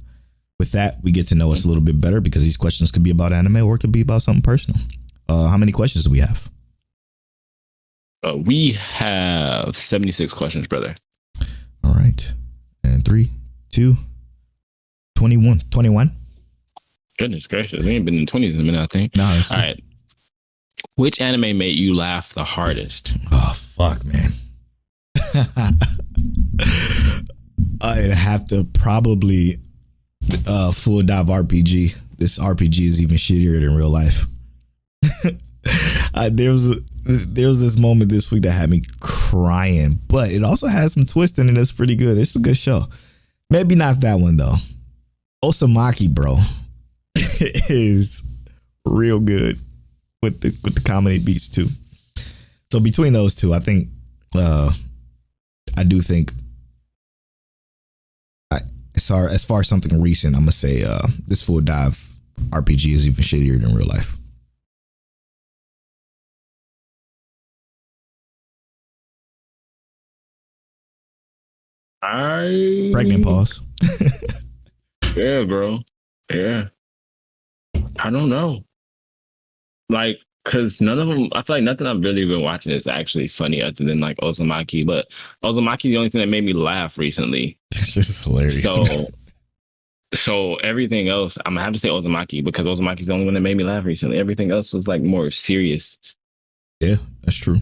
With that, we get to know us a little bit better because these questions could be about anime or it could be about something personal. How many questions do we have? We have 76 questions, brother. All right. And 3, 2, 21. 21? Goodness gracious. We ain't been in the 20s in a minute, I think. No. All right. Which anime made you laugh the hardest? Oh, fuck, man. I'd have to probably Full Dive RPG. This RPG is even shittier than real life. There was this moment this week that had me crying, but it also has some twist in it that's pretty good. It's a good show. Maybe not that one though. Osamaki, bro, is real good with the comedy beats too. So between those two, I think I do think as far as something recent, I'm gonna say this Full Dive RPG is even shittier than real life. Pregnant pause. Yeah, bro. Yeah. I don't know. Like, because none of them, I feel like nothing I've really been watching is actually funny other than like Uzumaki, but Uzumaki is the only thing that made me laugh recently. It's just hilarious. So everything else, I'm gonna have to say Uzumaki because Uzumaki is the only one that made me laugh recently. Everything else was like more serious. Yeah, that's true.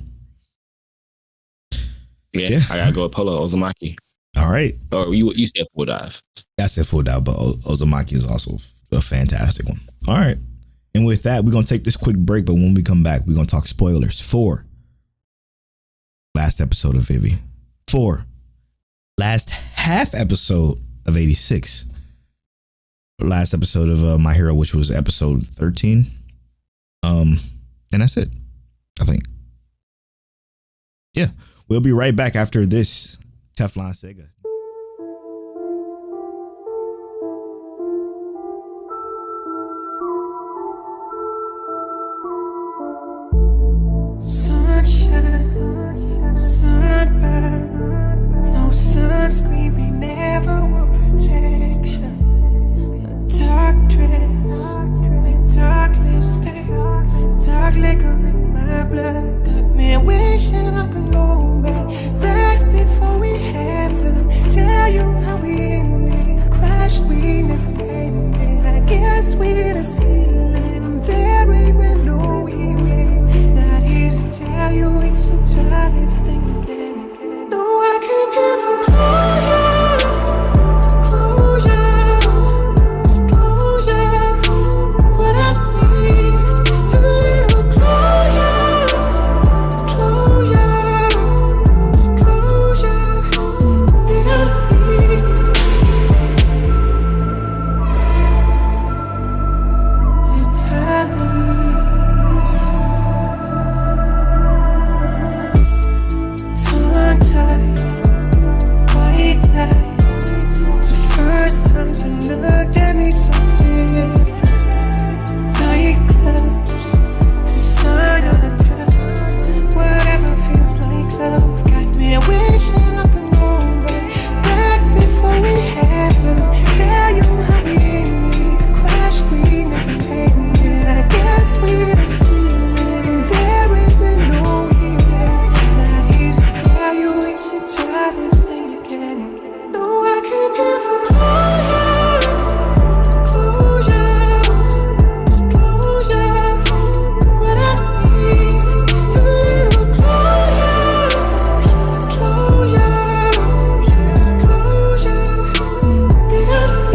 Yeah. I gotta go with Polo Uzumaki. All right. Or you said Full Dive. I said Full Dive, but Uzumaki is also a fantastic one. All right. And with that, we're going to take this quick break, but when we come back, we're going to talk spoilers for last episode of Vivy, for last half episode of 86, last episode of My Hero, which was episode 13. And that's it, I think. Yeah. We'll be right back after this Teflon Sega. Sunshine. screen, we never want protection. A dark dress with dark lipstick, dark liquor in my blood. Got me wishing I could go back before we happened. Tell you how we ended, crashed, we never made it. I guess we're the ceiling, there ain't been no healing. Not here to tell you we should try this thing again. No, I came here for closure, what I need, a little closure, that I need. Tongue-tied, white light. The first time you looked at me so different. Nightclubs, designer drugs, whatever feels like love. Got me wishing I could go back before we happened. Tell you how we ended, crash, we never made it. I guess we're the ceiling, there ain't been no healing. Not here to tell you we should try this thing again. No, I came here for closure, what I need, a little closure, that I need.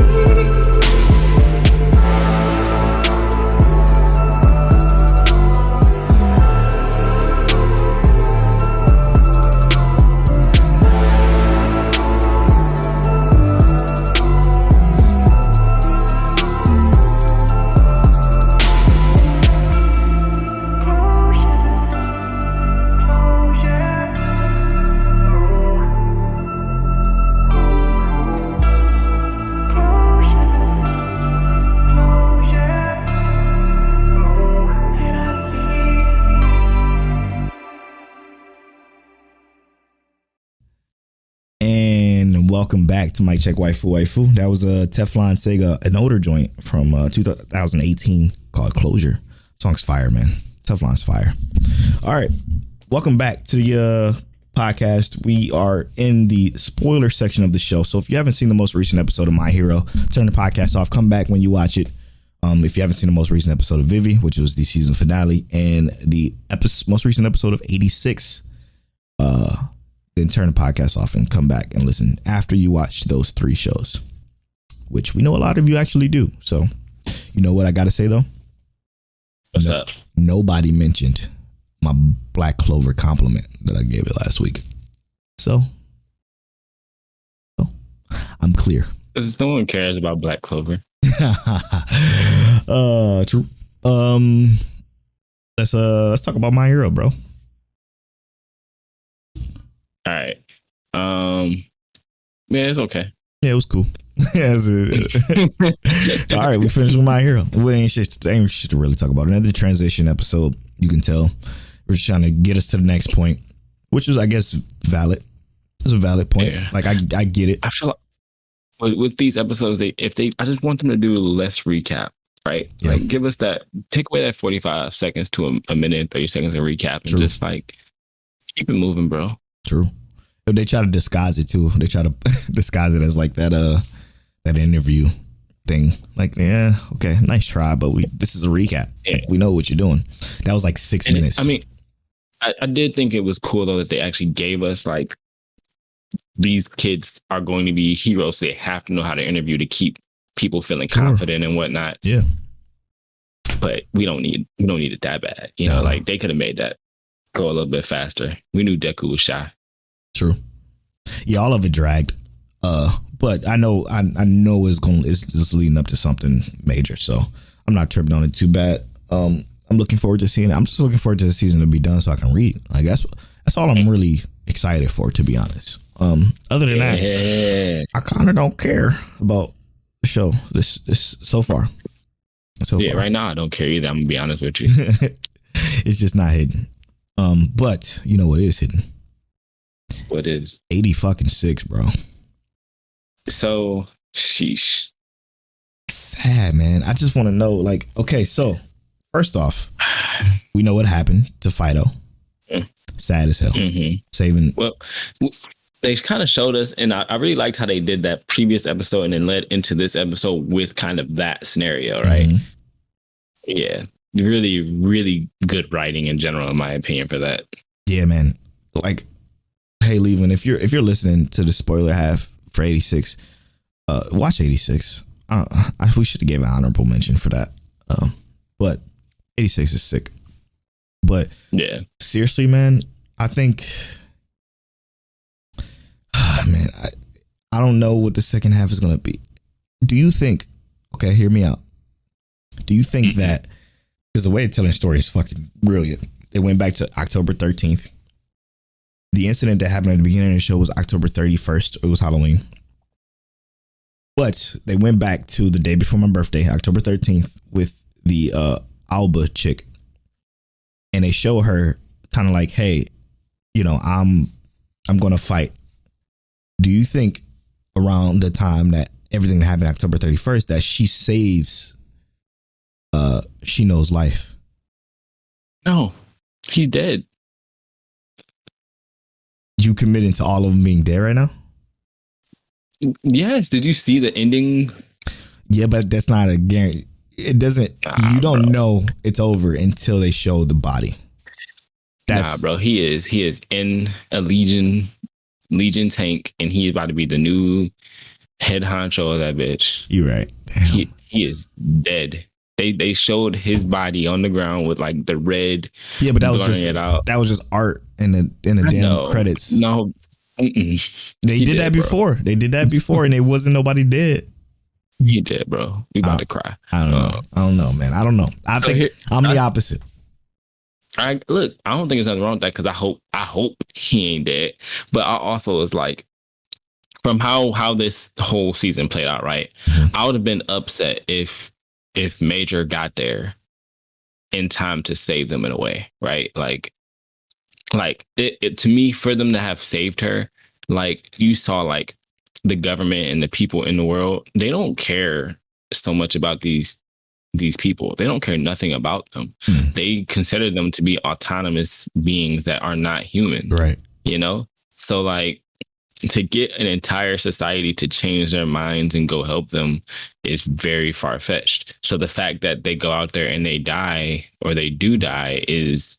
And welcome back to Mic Check Waifu Waifu. That was a Teflon Sega, an older joint from 2018 called Closure. Song's fire, man. Teflon's fire. All right. Welcome back to the podcast. We are in the spoiler section of the show. So if you haven't seen the most recent episode of My Hero, turn the podcast off. Come back when you watch it. If you haven't seen the most recent episode of Vivy, which was the season finale, and the most recent episode of 86, then turn the podcast off and come back and listen after you watch those three shows, which we know a lot of you actually do. So, you know what I got to say, though? What's up? Nobody mentioned my Black Clover compliment that I gave it last week. So I'm clear. Because no one cares about Black Clover. True. Let's talk about My Hero, bro. All right. Yeah, it's okay. Yeah, it was cool. All right, we finished with My Hero. We ain't shit to really talk about. Another transition episode. You can tell we're just trying to get us to the next point, which was, I guess, valid. It's a valid point. Yeah. Like I get it. I feel like with these episodes, I just want them to do less recap, right? Yeah. Like give us that, take away that 45 seconds to a minute and 30 seconds of recap, and just like keep it moving, bro. True. They try to disguise it too. They try to disguise it as like that interview thing. Like, yeah, okay, nice try, but this is a recap. Yeah. Like, we know what you're doing. That was like 6 minutes. I mean, I did think it was cool though that they actually gave us like, these kids are going to be heroes, so they have to know how to interview to keep people feeling confident and whatnot. Yeah. But we don't need it that bad. You know, like they could have made that go a little bit faster. We knew Deku was shy. True. Yeah, all of it dragged. But I know it's just leading up to something major, so I'm not tripping on it too bad. I'm looking forward to seeing it. I'm just looking forward to the season to be done so I can read. Like that's all I'm really excited for, to be honest. Other than that, I kind of don't care about the show this so far. Right now I don't care either. I'm gonna be honest with you. It's just not hidden. But you know what is hidden? What is? 80 fucking 6, bro. So, sheesh. Sad, man. I just want to know, like, okay, so first off, we know what happened to Fido. Sad as hell. Saving. Well, they kind of showed us, and I really liked how they did that previous episode and then led into this episode with kind of that scenario, right? Yeah. Really, really good writing in general, in my opinion, for that. Yeah, man. Like, hey, Leland, if you're listening to the spoiler half for 86, watch 86. We should have gave an honorable mention for that. But 86 is sick. But yeah, seriously, man, I think, man, I don't know what the second half is going to be. Do you think, okay, hear me out. Do you think that, because the way they're telling the story is fucking brilliant. They went back to October 13th. The incident that happened at the beginning of the show was October 31st. It was Halloween. But they went back to the day before my birthday, October 13th, with the Alba chick. And they show her kind of like, hey, you know, I'm going to fight. Do you think around the time that everything that happened October 31st that she saves Shino's life? No, he's dead. You committing to all of them being dead right now? Yes. Did you see the ending? Yeah, but that's not a guarantee. It doesn't. You don't know it's over until they show the body. Bro. He is in a Legion tank, and he's about to be the new head honcho of that bitch. You're right. He is dead. They showed his body on the ground with like the red. Yeah, but that was just art in the damn credits. No, they did that before. They did that before, and it wasn't nobody dead. He did, bro. We about to cry. I don't know, man. I don't know. I think I'm the opposite. I don't think there's nothing wrong with that, because I hope he ain't dead. But I also was like, from how this whole season played out, right? I would have been upset if Major got there in time to save them in a way, right? Like it to me, for them to have saved her, like you saw, like the government and the people in the world, they don't care so much about these people. They don't care nothing about them. They consider them to be autonomous beings that are not human. Right. You know? So like, to get an entire society to change their minds and go help them is very far-fetched. So the fact that they go out there and they die, or they do die, is,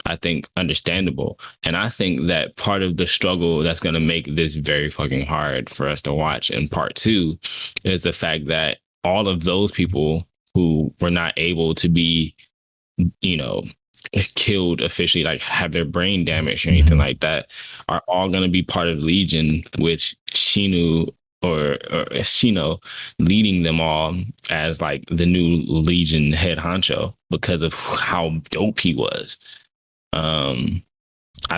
I think, understandable. And I think that part of the struggle that's going to make this very fucking hard for us to watch in part 2 is the fact that all of those people who were not able to be, you know, killed officially, like have their brain damaged or anything like that, are all going to be part of Legion, which Shino leading them all as like the new Legion head honcho because of how dope he was. I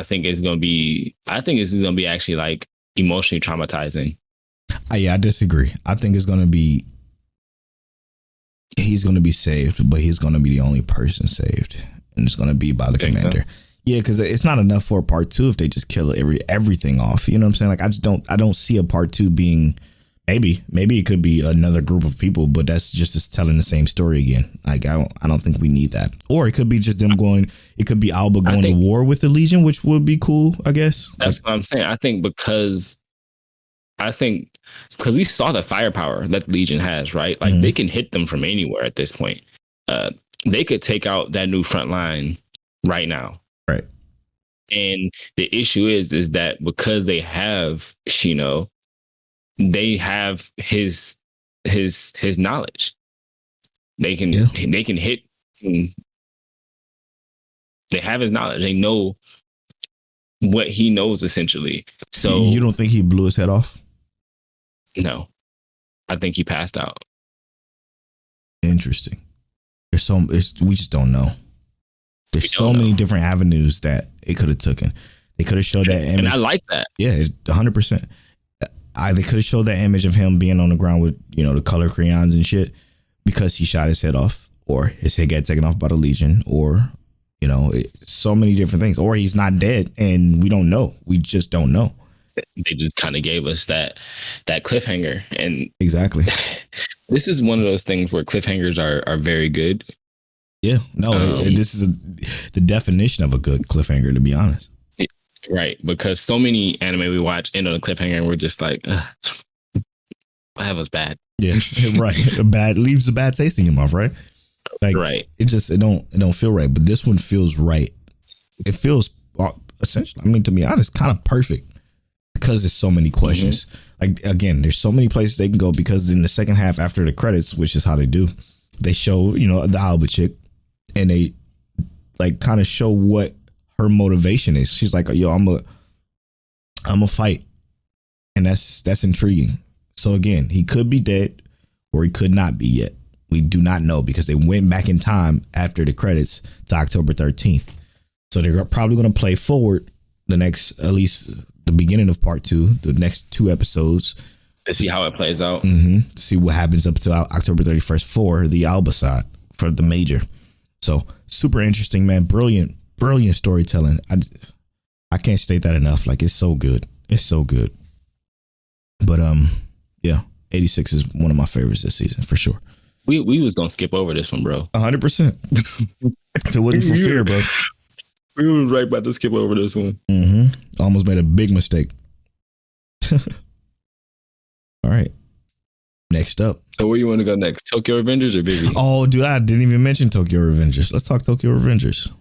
think this is going to be actually like emotionally traumatizing. Yeah, I disagree. I think it's going to be, he's going to be saved, but he's going to be the only person saved. And it's going to be by the commander. So? Yeah, because it's not enough for a part 2 if they just kill everything off. You know what I'm saying? Like, I don't see a part 2 being, maybe it could be another group of people, but that's just telling the same story again. Like, I don't think we need that. Or it could be just them going, it could be Alba going to war with the Legion, which would be cool, I guess. That's what I'm saying. I think because we saw the firepower that Legion has, right? Like, they can hit them from anywhere at this point. They could take out that new front line right now. Right. And the issue is that because they have Shino, they have his knowledge. They can hit. They have his knowledge. They know what he knows, essentially. So you don't think he blew his head off? No, I think he passed out. Interesting. We just don't know. There's so many different avenues that it could have taken. They could have showed that image. And I like that. Yeah, 100%. They could have showed that image of him being on the ground with, you know, the color crayons and shit because he shot his head off, or his head got taken off by the Legion, or, you know, so many different things. Or he's not dead and we don't know. We just don't know. they just kind of gave us that cliffhanger. And Exactly. this is one of those things where cliffhangers are very good. Yeah. No, this is the definition of a good cliffhanger, to be honest. Right. Because so many anime we watch end on a cliffhanger and we're just like, that was bad. Yeah. Right. Bad leaves a bad taste in your mouth, right? Like, right. It don't feel right. But this one feels right. It feels essentially, I mean, to be honest, kind of perfect because there's so many questions. Like, again, there's so many places they can go because in the second half after the credits, which is how they do, they show, the Alba chick and they like kind of show what her motivation is. She's like, yo, I'm a fight. And that's intriguing. So again, he could be dead or he could not be yet. We do not know because they went back in time after the credits to October 13th. So they're probably going to play forward the next, at least the beginning of part 2, the next 2 episodes. To see how it plays out. See what happens up to October 31st for the Alba side, for the major. So super interesting, man. Brilliant storytelling. I can't state that enough. Like, it's so good. It's so good. But yeah, 86 is one of my favorites this season for sure. We was gonna skip over this one, bro. 100%. If it wasn't for fear, bro. We were right about to skip over this one. Almost made a big mistake. All right. Next up. So where you want to go next? Tokyo Revengers or Vivy? Oh, dude, I didn't even mention Tokyo Revengers. Let's talk Tokyo Revengers.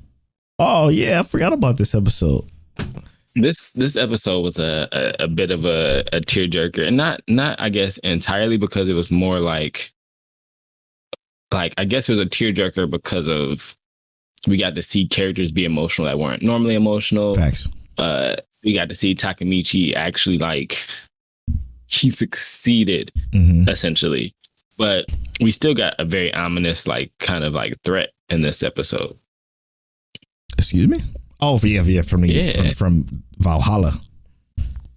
Oh, yeah, I forgot about this episode. This episode was a bit of a tearjerker, and not I guess entirely because it was more like I guess it was a tearjerker because of we got to see characters be emotional that weren't normally emotional. Facts. We got to see Takemichi actually he succeeded essentially, but we still got a very ominous kind of threat in this episode. Excuse me? Oh, yeah, from Valhalla.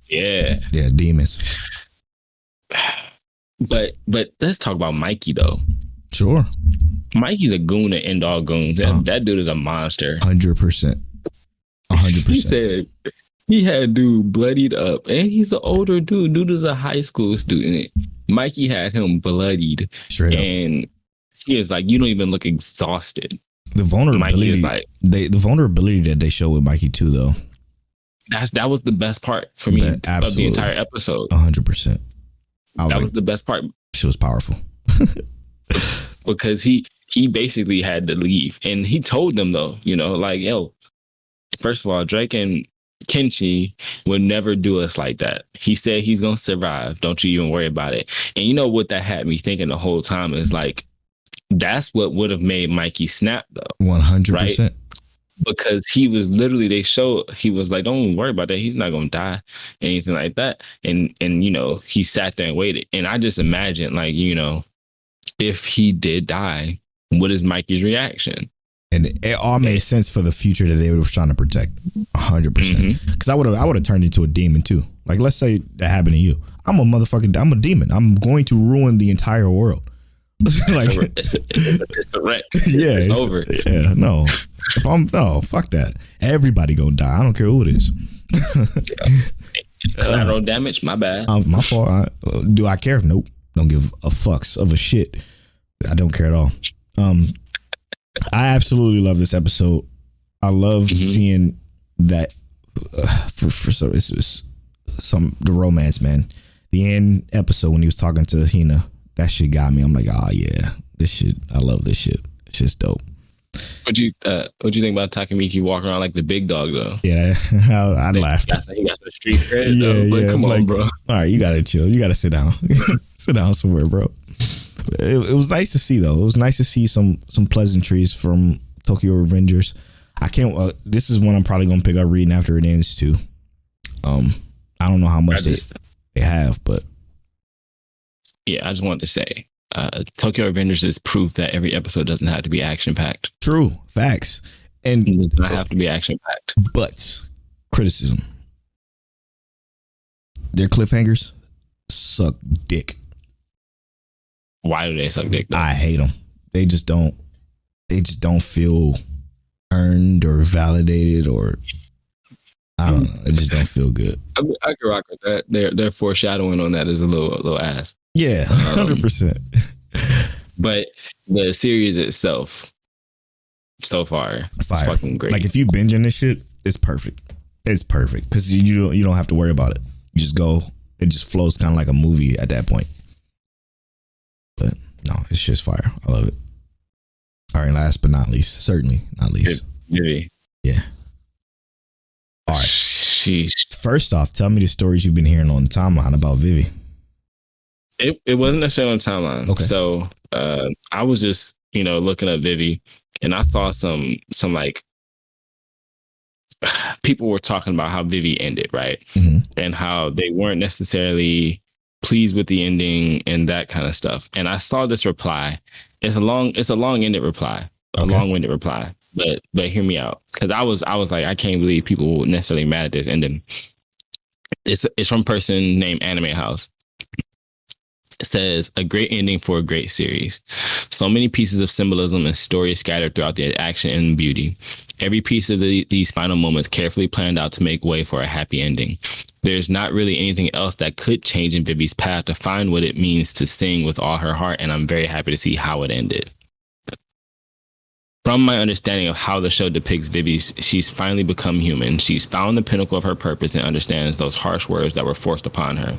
Yeah, demons. But let's talk about Mikey though. Sure. Mikey's a goon to end all goons. That dude is a monster. 100%. 100%. He said he had dude bloodied up, and he's an older dude. Dude is a high school student. Mikey had him bloodied. Straight up. And he is like, you don't even look exhausted. The vulnerability, the vulnerability that they show with Mikey too, though. That was the best part for me of the entire episode. 100%. That was the best part. She was powerful. Because he basically had to leave, and he told them though, yo, first of all, Drake and Kenshi would never do us like that. He said he's gonna survive. Don't you even worry about it. And you know what that had me thinking the whole time is that's what would have made Mikey snap though. 100%. Right? Because he was literally, he was like, don't worry about that. He's not going to die, anything like that. And, he sat there and waited. And I just imagine if he did die, what is Mikey's reaction? And it all made sense for the future that they were trying to protect. 100%. Because I would have turned into a demon too. Like, let's say that happened to you. I'm a demon. I'm going to ruin the entire world. It's a wreck. Yeah, it's over. Yeah, no. Fuck that. Everybody gonna die. I don't care who it is. Collateral damage. My bad. My fault. Do I care? Nope. Don't give a fucks of a shit. I don't care at all. I absolutely love this episode. I love seeing that the romance, man. The end episode when he was talking to Hina. That shit got me. I'm like, oh yeah, this shit. I love this shit. It's just dope. What'd you think about Takemichi walking around like the big dog though? Yeah, I laughed. He got some street cred. Yeah. Come on, bro. All right, you gotta chill. You gotta sit down. Sit down somewhere, bro. It was nice to see though. It was nice to see some pleasantries from Tokyo Revengers. I can't. This is one I'm probably gonna pick up reading after it ends too. I don't know how much they have, but. Yeah, I just wanted to say, Tokyo Revengers is proof that every episode doesn't have to be action-packed. True. Facts. And it does not have to be action-packed. But, criticism. Their cliffhangers suck dick. Why do they suck dick, though? I hate them. They just don't feel earned or validated or... I don't know. It just don't feel good. I can rock with that. Their foreshadowing on that is a little ass. Yeah, 100%. But the series itself, so far, it's fucking great. Like if you binging this shit, it's perfect. It's perfect because you don't have to worry about it. You just go. It just flows kind of like a movie at that point. But no, it's just fire. I love it. All right, last but not least, certainly not least, Vivy. Yeah. All right. Sheesh. First off, tell me the stories you've been hearing on the timeline about Vivy. It wasn't necessarily on the timeline. Okay. So I was just looking at Vivy, and I saw some like people were talking about how Vivy ended, right? Mm-hmm. And how they weren't necessarily pleased with the ending and that kind of stuff. And I saw this reply. It's a long-ended reply, a long-winded reply. But hear me out, because I was like, I can't believe people were necessarily mad at this ending. It's from a person named Anime House. It says, a great ending for a great series. So many pieces of symbolism and story scattered throughout the action and beauty. Every piece of these final moments carefully planned out to make way for a happy ending. There's not really anything else that could change in Vivy's path to find what it means to sing with all her heart, and I'm very happy to see how it ended. From my understanding of how the show depicts Vivy, she's finally become human. She's found the pinnacle of her purpose and understands those harsh words that were forced upon her.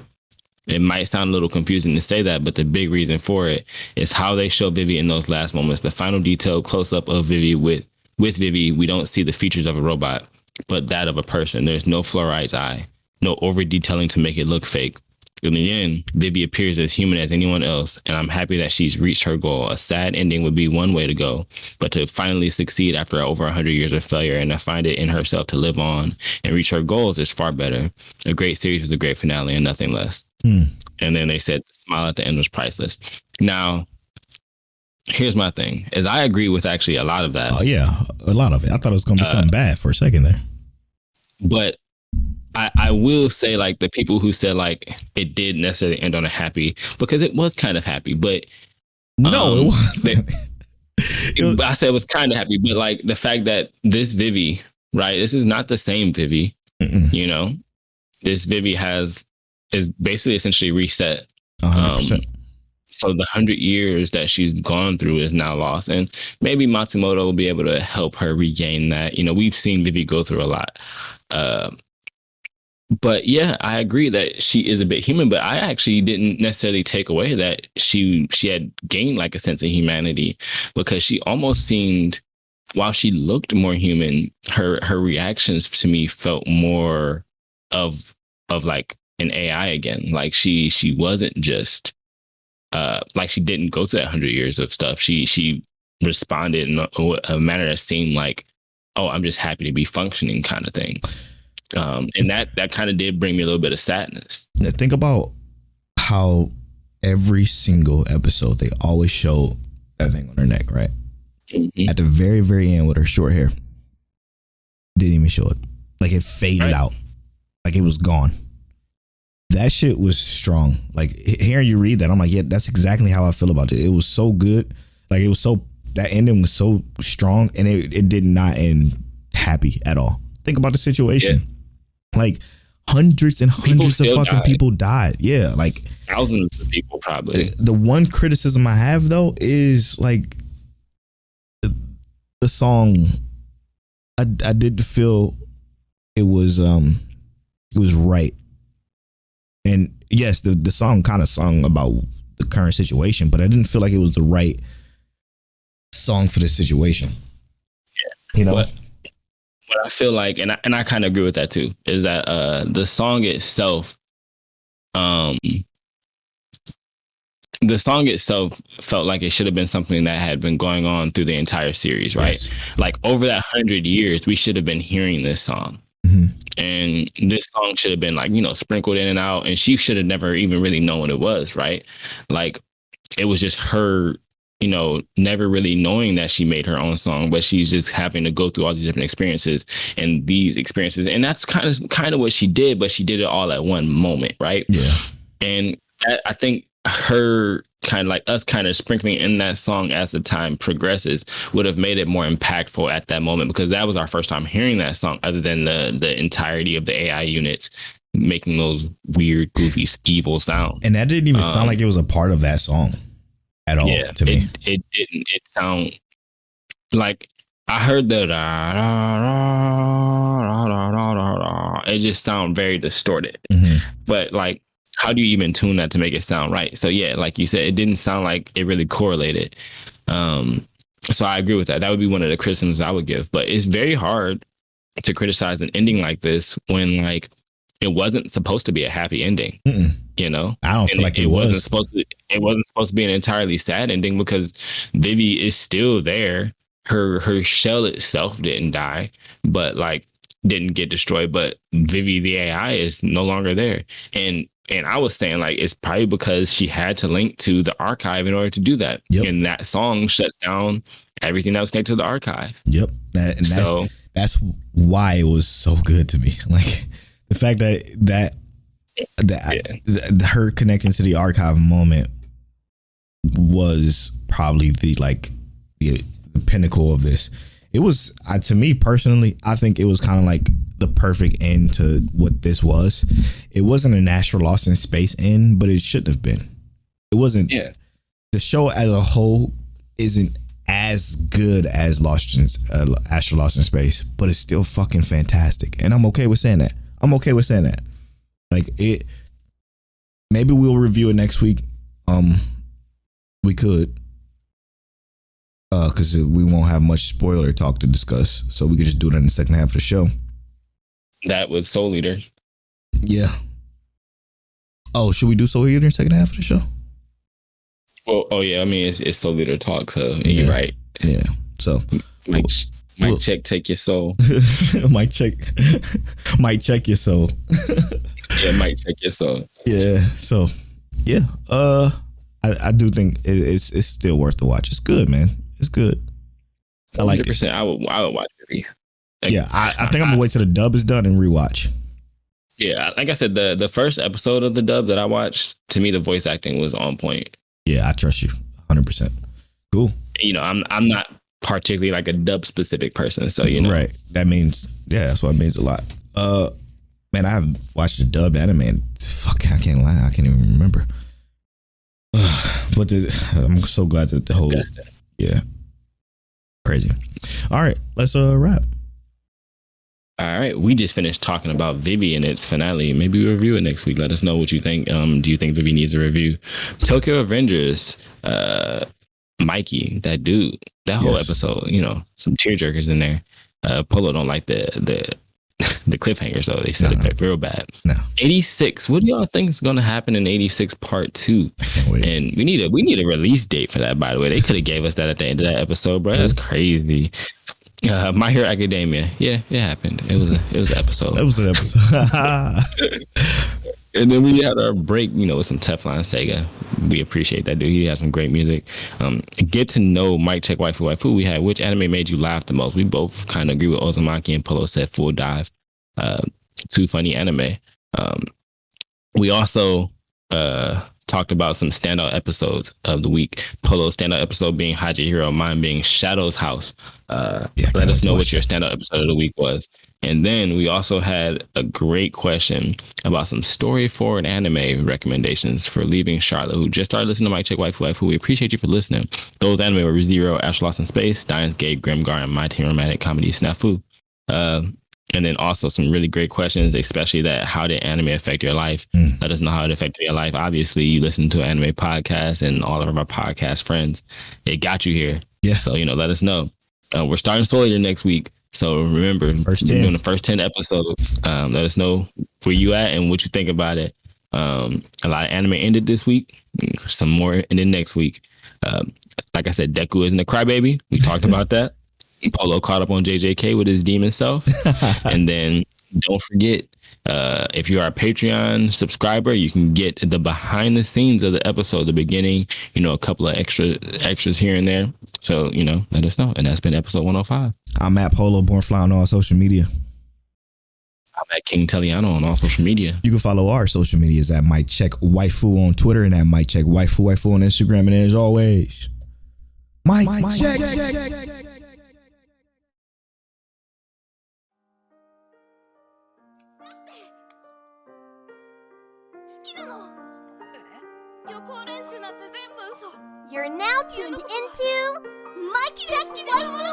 It might sound a little confusing to say that, but the big reason for it is how they show Vivy in those last moments. The final detailed close-up of Vivy with Vivy, we don't see the features of a robot, but that of a person. There's no fluoride eye, no over-detailing to make it look fake. In the end, Vivy appears as human as anyone else, and I'm happy that she's reached her goal. A sad ending would be one way to go, but to finally succeed after over 100 years of failure and to find it in herself to live on and reach her goals is far better. A great series with a great finale and nothing less. And then they said the smile at the end was priceless. Now, here's my thing, is I agree with actually a lot of that. Oh yeah, a lot of it. I thought it was going to be something bad for a second there. But I will say, like, the people who said like it did necessarily end on a happy, because it was kind of happy, but no, it wasn't. I said it was kind of happy, but like the fact that this Vivy, right? This is not the same Vivy. This Vivy is basically essentially reset. 100%. So the 100 years that she's gone through is now lost, and maybe Matsumoto will be able to help her regain that. We've seen Vivy go through a lot. But yeah, I agree that she is a bit human, but I actually didn't necessarily take away that she had gained like a sense of humanity, because she almost seemed, while she looked more human, her reactions to me felt more of like an AI again. Like she wasn't just like she didn't go through that 100 years of stuff. She responded in a manner that seemed like, oh, I'm just happy to be functioning kind of thing. And that kind of did bring me a little bit of sadness. Think about how every single episode they always show that thing on her neck, right? Mm-hmm. At the very, very end with her short hair. Didn't even show it. Like it faded out. Like it was gone. That shit was strong. Like hearing you read that, I'm like, yeah, that's exactly how I feel about it. It was so good. Like it was so, that ending was so strong, and it did not end happy at all. Think about the situation. Yeah. Like hundreds and hundreds of fucking people died. Yeah, like thousands of people probably. The one criticism I have though is like the song. I did feel it was right, and yes, the song kind of sung about the current situation, but I didn't feel like it was the right song for the situation. Yeah, What I feel like, and I kind of agree with that too, is that the song itself, felt like it should have been something that had been going on through the entire series, right? Yes. Like over that 100 years, we should have been hearing this song. Mm-hmm. And this song should have been like, sprinkled in and out, and she should have never even really known what it was, right? Like it was just her, never really knowing that she made her own song, but she's just having to go through all these different experiences and these experiences. And that's kind of what she did, but she did it all at one moment, right? Yeah. And that, I think her kind of like us kind of sprinkling in that song as the time progresses would have made it more impactful at that moment, because that was our first time hearing that song, other than the entirety of the AI units making those weird, goofy, evil sounds. And that didn't even sound like it was a part of that song at all to me. It didn't. It sound like I heard the it just sound very distorted. But like, how do you even tune that to make it sound right? So yeah, like you said, it didn't sound like it really correlated. So I agree with that. That would be one of the criticisms I would give. But it's very hard to criticize an ending like this when like it wasn't supposed to be a happy ending. You know, I don't feel like it was. It wasn't supposed to be an entirely sad ending, because Vivy is still there. Her shell itself didn't die, but like didn't get destroyed. But Vivy, the AI, is no longer there. And I was saying like it's probably because she had to link to the archive in order to do that. And that song shuts down everything that was connected to the archive. That's why it was so good to me. Like the fact that her connecting to the archive moment was probably the pinnacle of this. It was, to me personally, I think it was kind of like the perfect end to what this was. It wasn't an Astro Lost in Space end, but it shouldn't have been. It wasn't. Yeah. The show as a whole isn't as good as Astro Lost in Space, but it's still fucking fantastic, and I'm okay with saying that. Like it. Maybe we'll review it next week. We could. Because we won't have much spoiler talk to discuss, so we could just do it in the second half of the show. That with Soul Eater. Yeah. Oh, should we do Soul Eater in the second half of the show? Well, I mean, it's Soul Eater talk, so you're right. Yeah. So, Mike check, take your soul. Mike check your soul. Yeah, Mike check your soul. Yeah. So, yeah. I do think it's still worth the watch. It's good, man. It's good. I like 100%. I would watch it. Like, yeah, I think I'm gonna wait till the dub is done and rewatch. Yeah, like I said, the first episode of the dub that I watched, to me, the voice acting was on point. Yeah, I trust you 100%. Cool. You know, I'm not particularly like a dub specific person, so you know. Right. That means, yeah, that's what it means a lot. Man, I haven't watched the dubbed anime. And fuck, I can't lie, I can't even remember. But I'm so glad that the whole, yeah, crazy. All right, let's wrap. All right, we just finished talking about Vivy and its finale. Maybe we'll review it next week. Let us know what you think. Do you think Vivy needs a review? Tokyo Avengers, Mikey, that dude, that whole episode, you know, some tearjerkers in there. Polo don't like the cliffhanger, so they said it real bad. 86. What do y'all think is going to happen in 86 Part 2? And we need a release date for that. By the way, they could have gave us that at the end of that episode, bro. That's crazy. My Hero Academia. Yeah, it happened. It was an episode. That was an episode. And then we had our break, you know, with some Teflon Sega. We appreciate that dude. He has some great music. Get to know Mike Check Waifu. We had which anime made you laugh the most. We both kind of agree with Ozumaki, and Polo said Full Dive. Two funny anime. We also talked about some standout episodes of the week. Polo's standout episode being Hajihiro, mine being Shadow's House. Let us know what your standout episode of the week was. And then we also had a great question about some story forward anime recommendations for Leaving Charlotte, who just started listening to Mike Check Waifu. We appreciate you for listening. Those anime were Zero, Astro Lost in Space, Steins Gate, Grimgar, and My Teen Romantic Comedy Snafu. And then also some really great questions, especially that how did anime affect your life? Let us know how it affected your life. Obviously, you listen to an anime podcast, and all of our podcast friends, it got you here. Yeah. So, you know, let us know. We're starting Soul Eater next week. So remember, we're doing the first 10 episodes. Let us know where you at and what you think about it. A lot of anime ended this week. Some more ended next week. Like I said, Deku isn't a crybaby. We talked about that. Polo caught up on JJK with his demon self. And then don't forget, if you are a Patreon subscriber, you can get the behind the scenes of the episode, the beginning, you know, a couple of extras here and there. So, you know, let us know. And that's been episode 105. I'm at Polo Born Fly on all social media. I'm at King Teliano on all social media. You can follow our social medias at Mic Check Waifu on Twitter and at Mic Check Waifu on Instagram. And as always, Mic Check. 好きなの。予行練習なんて全部嘘。You're now tuned into Mic Check Waifu